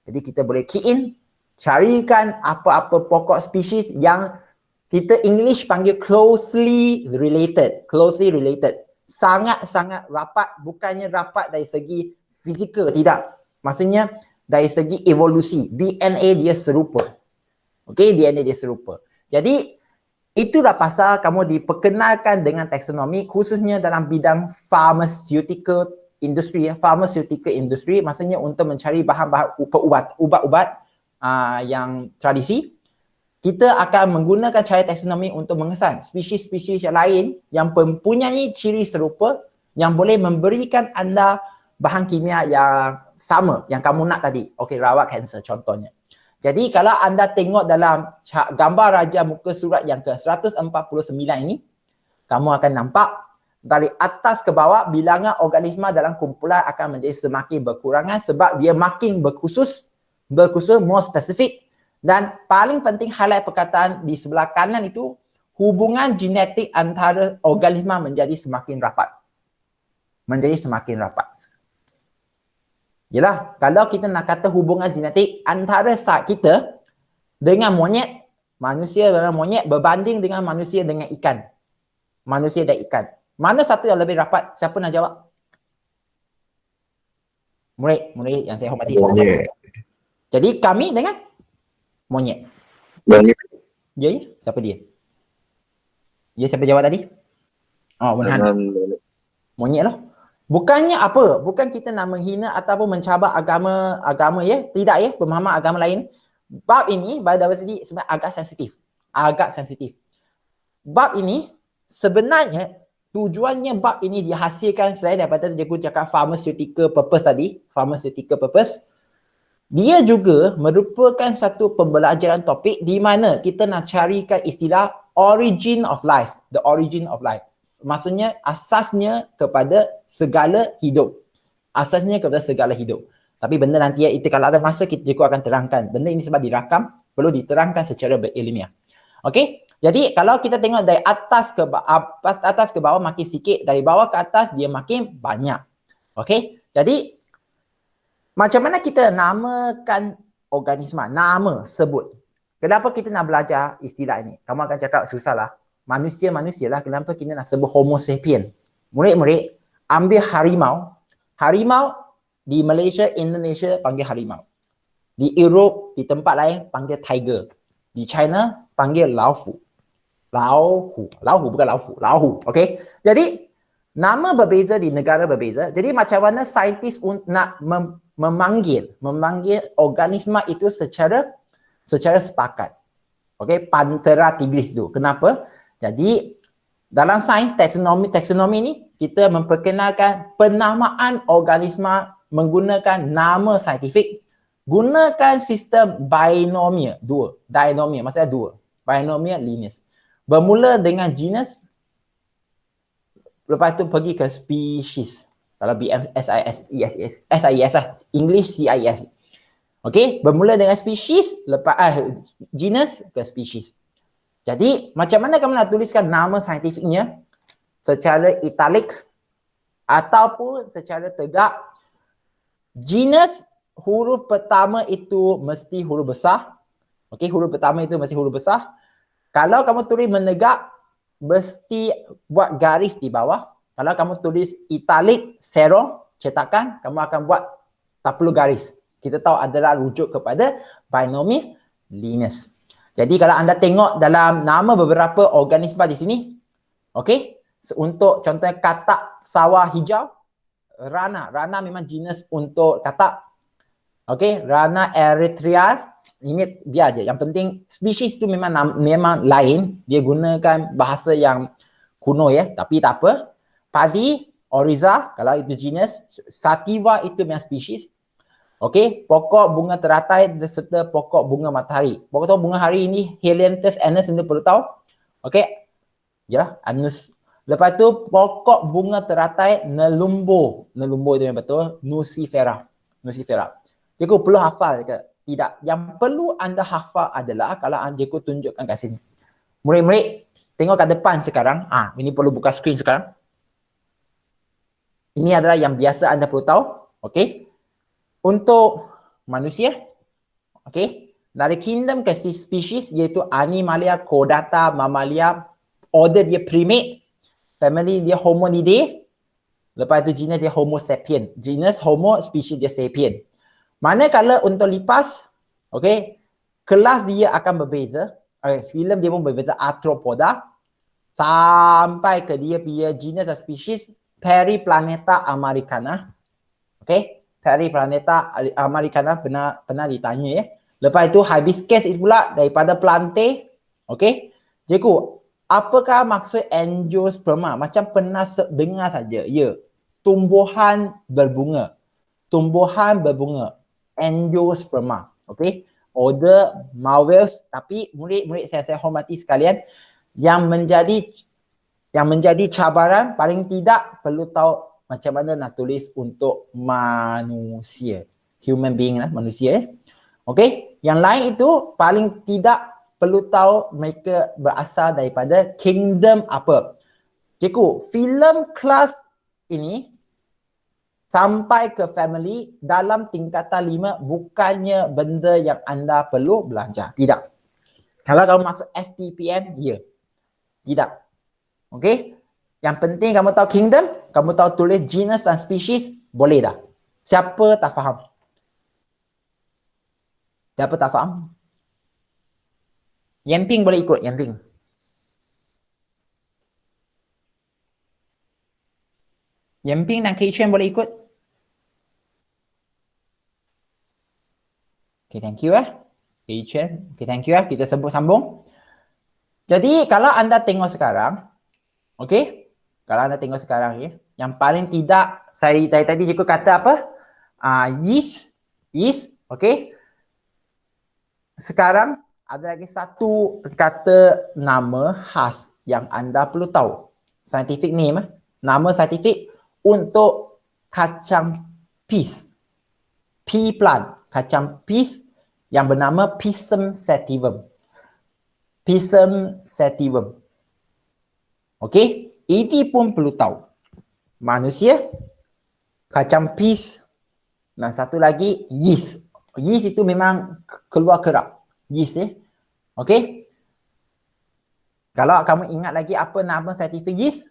Jadi kita boleh key in, carikan apa-apa pokok spesies yang kita English panggil closely related. Sangat-sangat rapat, bukannya rapat dari segi fizikal, tidak. Maksudnya dari segi evolusi, DNA dia serupa. Okey, DNA dia serupa. Jadi itulah pasal kamu diperkenalkan dengan taksonomi, khususnya dalam bidang pharmaceutical industry. Pharmaceutical industry maksudnya untuk mencari bahan-bahan ubat-ubat yang tradisi. Kita akan menggunakan cara taksonomi untuk mengesan spesies-spesies yang lain yang mempunyai ciri serupa yang boleh memberikan anda bahan kimia yang sama yang kamu nak tadi. Okey, rawat kanser contohnya. Jadi kalau anda tengok dalam gambar raja muka surat yang ke-149 ini, kamu akan nampak dari atas ke bawah bilangan organisma dalam kumpulan akan menjadi semakin berkurangan sebab dia makin berkhusus, more specific. Dan paling penting highlight perkataan di sebelah kanan itu, hubungan genetik antara organisma menjadi semakin rapat. Yalah, kalau kita nak kata hubungan genetik antara kita dengan monyet, manusia dengan monyet berbanding dengan manusia dengan ikan. Manusia dan ikan. Mana satu yang lebih rapat? Siapa nak jawab? Murid yang saya hormati. Monyet. Jadi kami dengan monyet. Monyet. Ya? Siapa dia? Ya, siapa jawab tadi? Oh, Wenhan. Monyet lah. Bukannya apa? Bukan kita nak menghina ataupun mencabar agama ya. Tidak ya, pemahaman agama lain. Bab ini, biodiversity sebenarnya agak sensitif. Bab ini sebenarnya tujuannya bab ini dihasilkan selain daripada aku cakap pharmaceutical purpose tadi, dia juga merupakan satu pembelajaran topik di mana kita nak carikan istilah origin of life. The origin of life. Maksudnya asasnya kepada segala hidup. Tapi benda nanti itu kalau ada masa kita juga akan terangkan. Benda ini sebab dirakam, perlu diterangkan secara berilmiah. Okey? Jadi kalau kita tengok dari atas ke bawah makin sikit, dari bawah ke atas dia makin banyak. Okey? Jadi macam mana kita namakan organisma? Nama, sebut. Kenapa kita nak belajar istilah ini? Kamu akan cakap susahlah. Manusia lah. Kenapa kita nak sebut Homo sapien? Murid-murid, ambil harimau. Harimau di Malaysia, Indonesia panggil harimau. Di Europe, di tempat lain panggil tiger. Di China panggil laohu. Laohu bukan laufu. Laohu. Okey? Jadi nama berbeza di negara berbeza. Jadi macam mana saintis nak memanggil organisma itu secara sepakat. Okey, Panthera tigris tu. Kenapa? Jadi dalam sains taksonomi ni kita memperkenalkan penamaan organisma menggunakan nama saintifik, gunakan sistem binomial, dinomial maksudnya dua. Binomial lineage. Bermula dengan genus, lepas tu pergi ke species. Kalau SIS lah. English CIS. Okey, bermula dengan species, lepas genus ke species. Jadi, macam mana kamu nak tuliskan nama saintifiknya? Secara italic ataupun secara tegak. Genus, huruf pertama itu mesti huruf besar. Okey, huruf pertama itu mesti huruf besar. Kalau kamu tulis menegak, mesti buat garis di bawah. Kalau kamu tulis italic, serong, cetakan, kamu akan buat tak perlu garis. Kita tahu adalah rujuk kepada binomial lineage. Jadi kalau anda tengok dalam nama beberapa organisma di sini, okey, untuk contohnya katak sawah hijau, Rana. Rana memang jenis untuk katak. Okey, Rana eritrea, ini biar je. Yang penting spesies tu memang lain, dia gunakan bahasa yang kuno ya, tapi tak apa. Padi, Oriza, kalau itu jenis, Sativa itu memang spesies. Okey, pokok bunga teratai serta pokok bunga matahari. Pokok bunga hari ini Helianthus anus, anda perlu tahu. Okey, ya, anus. Lepas tu pokok bunga teratai Nelumbo. Nelumbo itu yang betul, Nucifera. Nucifera. Cikgu perlu hafal ke? Tidak. Yang perlu anda hafal adalah kalau cikgu tunjukkan kat sini. Murid-murid, tengok kat depan sekarang. Ini perlu buka skrin sekarang. Ini adalah yang biasa anda perlu tahu. Okey. Untuk manusia, okey, dari kingdom ke species iaitu Animalia, Chordata, Mammalia, order dia primate, family dia Hominidae, lepas itu jenis dia Homo sapien, jenis Homo, species dia sapien. Manakala untuk lipas, okey, kelas dia akan berbeza, filem dia pun berbeza, Arthropoda, sampai ke dia punya jenis dan species Periplaneta americana, okey. Periplaneta americana pernah ditanya ya. Lepas itu hibiscus itu pula daripada plante. Okey. Cikgu, apakah maksud angiosperma? Macam pernah dengar saja. Ya. Tumbuhan berbunga. Tumbuhan berbunga. Angiosperma. Okey. Order Mauveus, tapi murid-murid saya hormati sekalian, yang menjadi cabaran paling tidak perlu tahu macam mana nak tulis untuk manusia. Human being lah, manusia. Okey. Yang lain itu paling tidak perlu tahu mereka berasal daripada kingdom apa. Cikgu, filem kelas ini sampai ke family dalam tingkatan 5 bukannya benda yang anda perlu belajar. Tidak. Kalau kamu masuk STPM, ya. Tidak. Okey. Yang penting kamu tahu kingdom, kamu tahu tulis genus dan species, boleh dah. Siapa tak faham? Siapa tak faham? Yamping boleh ikut, Yamping. Yamping dan Keichen boleh ikut. Okay, thank you Keichen. Okay, thank you kita sambung. Jadi kalau anda tengok sekarang, okey? Kalau anda tengok sekarang ya, yang paling tidak saya tadi cikgu kata apa? Yeast, okey. Sekarang ada lagi satu kata nama khas yang anda perlu tahu. Scientific name, nama scientific untuk kacang peas. Pea plant, kacang peas yang bernama Pisum sativum. Pisum sativum. Okey? Ini pun perlu tahu. Manusia, kacang peas, dan satu lagi yeast. Yeast itu memang keluar kerap. Yeast Okey? Kalau kamu ingat lagi apa nama saintifik yeast?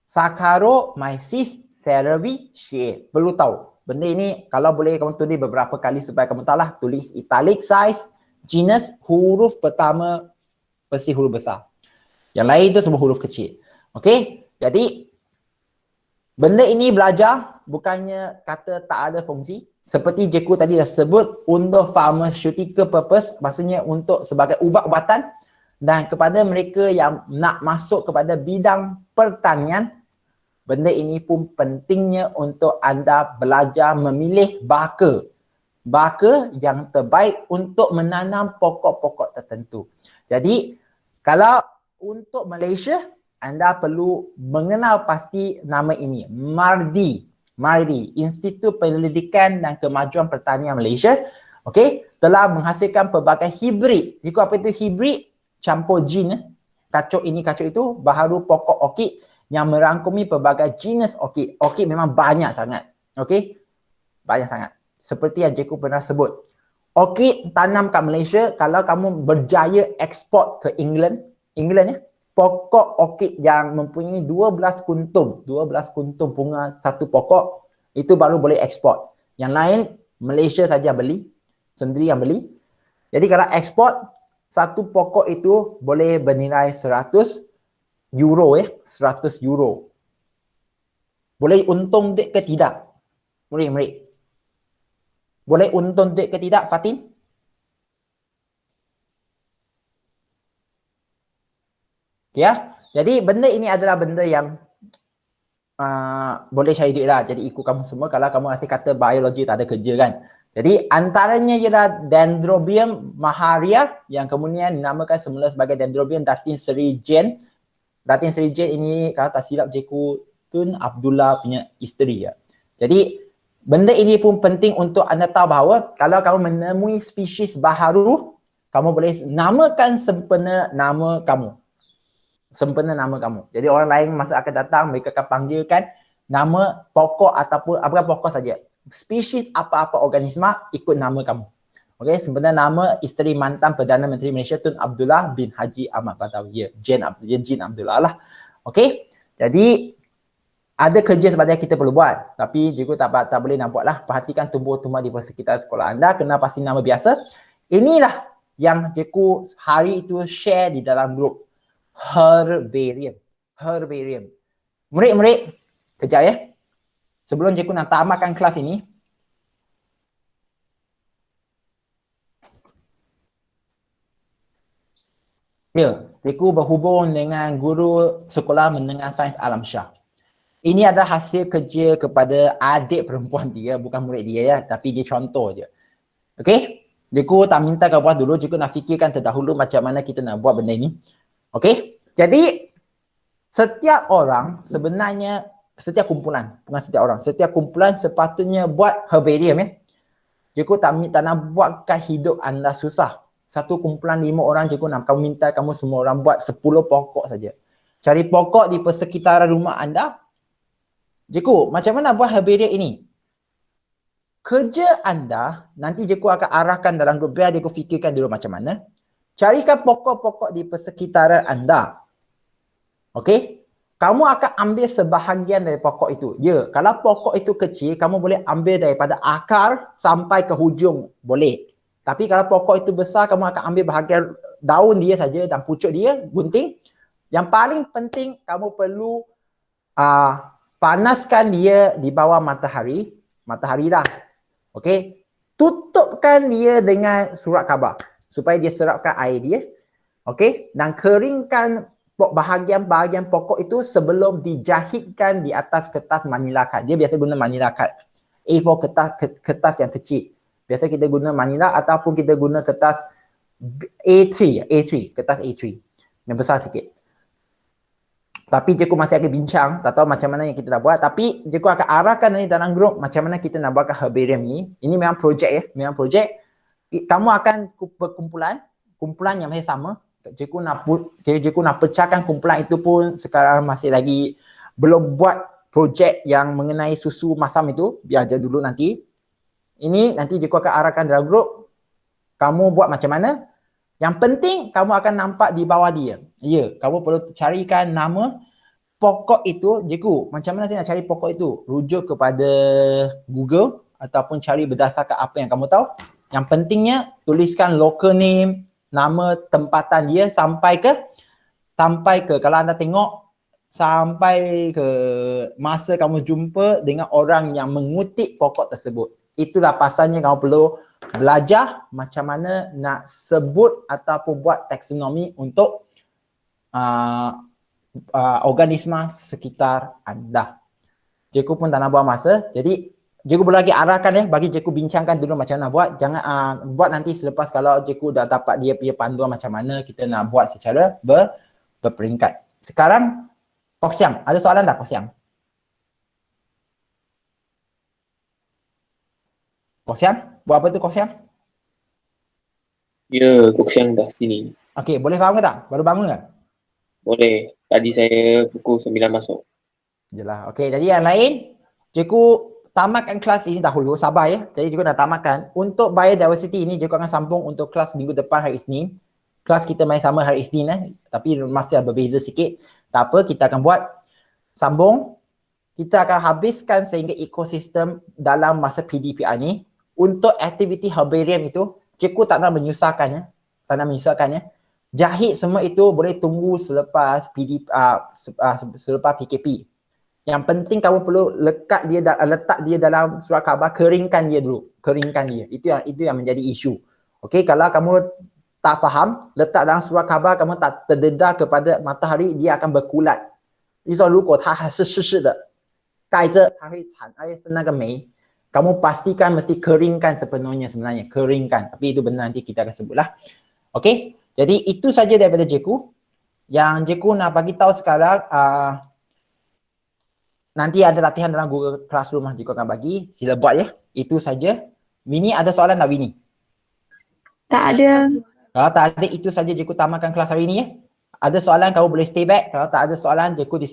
Saccharomyces cerevisiae. Perlu tahu. Benda ini kalau boleh kamu tulis beberapa kali supaya kamu tahu lah. Tulis italic size, genus, huruf pertama mesti huruf besar. Yang lain itu semua huruf kecil. Okey? Jadi benda ini belajar bukannya kata tak ada fungsi. Seperti Jeku tadi dah sebut, untuk pharmaceutical purpose, maksudnya untuk sebagai ubat-ubatan, dan kepada mereka yang nak masuk kepada bidang pertanian, benda ini pun pentingnya untuk anda belajar memilih baka. Baka yang terbaik untuk menanam pokok-pokok tertentu. Jadi kalau untuk Malaysia, anda perlu mengenal pasti nama ini. MARDI, Institut Penyelidikan dan Kemajuan Pertanian Malaysia, okey, telah menghasilkan pelbagai hibrid. Jadi apa itu hibrid? Campur jin, kacuk ini kacuk itu, baharu pokok orkid yang merangkumi pelbagai jenis orkid. Orkid memang banyak sangat, okey, banyak sangat. Seperti yang Jeku pernah sebut, orkid tanam kat Malaysia, kalau kamu berjaya ekspor ke England ya, pokok orkid yang mempunyai 12 kuntum bunga satu pokok, itu baru boleh ekspor. Yang lain Malaysia saja beli, sendiri yang beli. Jadi kalau ekspor, satu pokok itu boleh bernilai 100 euro 100 euro. Boleh untung dek ke tidak? Murid-murid. Boleh untung dek ke tidak, Fatin? Ya. Jadi benda ini adalah benda yang boleh cari duit lah. Jadi ikut kamu semua kalau kamu masih kata biologi tak ada kerja kan. Jadi antaranya ialah Dendrobium maharia yang kemudian dinamakan semula sebagai Dendrobium Datin Seri Jane. Datin Seri Jane ini kalau tak silap Cikgu Tun Abdullah punya isteri ya. Jadi benda ini pun penting untuk anda tahu bahawa kalau kamu menemui spesies baharu, kamu boleh namakan sempena nama kamu. Sempena nama kamu. Jadi orang lain masa akan datang mereka akan panggilkan nama pokok ataupun apa pokok saja. Spesies apa-apa organisma ikut nama kamu. Okey, sebenarnya nama isteri mantan Perdana Menteri Malaysia Tun Abdullah bin Haji Ahmad Badawi. Jin Abdullah lah. Okey. Jadi ada kerja sebenarnya kita perlu buat, tapi juga tak boleh nak buat lah. Perhatikan tumbuh-tumbuhan di sekitar sekolah anda, kena pasti nama biasa. Inilah yang cikgu hari itu share di dalam grup. Herbarium. Murid-murid, kejap ya. Sebelum cikgu nak tamatkan kelas ini, ya, cikgu berhubung dengan guru sekolah menengah sains Alam Syah. Ini adalah hasil kerja kepada adik perempuan dia, bukan murid dia ya, tapi dia contoh je. Okey? Cikgu tak minta kau buat dulu, cikgu nak fikirkan terdahulu macam mana kita nak buat benda ini. Okey? Jadi setiap orang sebenarnya, setiap kumpulan, bukan setiap orang, setiap kumpulan sepatutnya buat herbarium ya. Cikgu tak nak buatkan hidup anda susah. Satu kumpulan 5 orang, cikgu nak kamu minta kamu semua orang buat 10 pokok saja. Cari pokok di persekitaran rumah anda. Cikgu, macam mana buat herbarium ini? Kerja anda, nanti cikgu akan arahkan dalam grup, biar cikgu fikirkan dulu macam mana. Carikan pokok-pokok di persekitaran anda. Okey? Kamu akan ambil sebahagian dari pokok itu. Ya, kalau pokok itu kecil, kamu boleh ambil daripada akar sampai ke hujung. Boleh. Tapi kalau pokok itu besar, kamu akan ambil bahagian daun dia saja dan pucuk dia, gunting. Yang paling penting, kamu perlu panaskan dia di bawah matahari. Matahari lah. Okey? Tutupkan dia dengan surat khabar supaya dia serapkan air dia. Okey? Dan keringkan bahagian-bahagian pokok itu sebelum dijahitkan di atas kertas manila card. Dia biasa guna manila card. A4 kertas yang kecil. Biasa kita guna manila ataupun kita guna kertas A3, kertas A3 yang besar sikit. Tapi cikgu masih akan bincang, tak tahu macam mana yang kita nak buat. Tapi cikgu akan arahkan nanti dalam grup macam mana kita nak buatkan herbarium ni. Ini memang projek ya, memang projek. Kamu akan kumpulan yang masih sama. Cikgu nak pecahkan kumpulan itu pun sekarang masih lagi belum buat projek yang mengenai susu masam itu. Biar aja dulu nanti. Ini nanti cikgu akan arahkan dalam grup. Kamu buat macam mana? Yang penting kamu akan nampak di bawah dia. Ya, kamu perlu carikan nama pokok itu. Cikgu, macam mana saya nak cari pokok itu? Rujuk kepada Google ataupun cari berdasarkan apa yang kamu tahu. Yang pentingnya tuliskan local name, nama tempatan dia sampai ke kalau anda tengok sampai ke masa kamu jumpa dengan orang yang mengutip pokok tersebut. Itulah pasalnya kamu perlu belajar macam mana nak sebut ataupun buat taksonomi untuk organisma sekitar anda. Cikgu pun tak nak buang masa. Jadi cikgu boleh lagi arahkan ya, bagi cikgu bincangkan dulu macam mana buat. Jangan buat nanti selepas kalau cikgu dah dapat dia punya panduan macam mana kita nak buat secara berperingkat. Sekarang Kok Siang, ada soalan tak Kok Siang? Kok Siang, buat apa tu Kok Siang? Ya, Kok Siang dah sini. Okey, boleh faham ke tak? Baru bangun ke? Boleh. Tadi saya pukul 9 masuk. Jelah. Okey, jadi yang lain, cikgu tamatkan kelas ini dahulu, sabar ya. Jadi cikgu dah tamatkan. Untuk biodiversity ini, cikgu akan sambung untuk kelas minggu depan hari Isnin. Kelas kita main sama hari Isnin tapi masih berbeza sikit. Tak apa, kita akan buat sambung. Kita akan habiskan sehingga ekosistem dalam masa PDPR ni. Untuk aktiviti herbarium itu, cikgu tak nak menyusahkan ya. Tak nak menyusahkan ya. Jahit semua itu boleh tunggu selepas selepas PKP. Yang penting kamu perlu letak dia dalam surat khabar, keringkan dia dulu. Keringkan dia. Itu yang menjadi isu. Okey, kalau kamu tak faham, letak dalam surat khabar, kamu tak terdedah kepada matahari, dia akan berkulat. 你说如果它还是湿湿的，盖着它会产，而且是那个霉。Kamu pastikan mesti keringkan sepenuhnya sebenarnya. Keringkan. Tapi itu benar, nanti kita akan sebutlah. Okey. Jadi itu saja daripada Jeku. Yang Jeku nak bagi tahu sekarang, nanti ada latihan dalam Google Classroom lah Jeku akan bagi. Sila buat ya. Itu saja. Winnie ada soalan tak Winnie? Tak ada. Kalau tak ada, itu saja Jeku tamatkan kelas hari ini ya. Ada soalan kamu boleh stay back. Kalau tak ada soalan, Jeku di sini.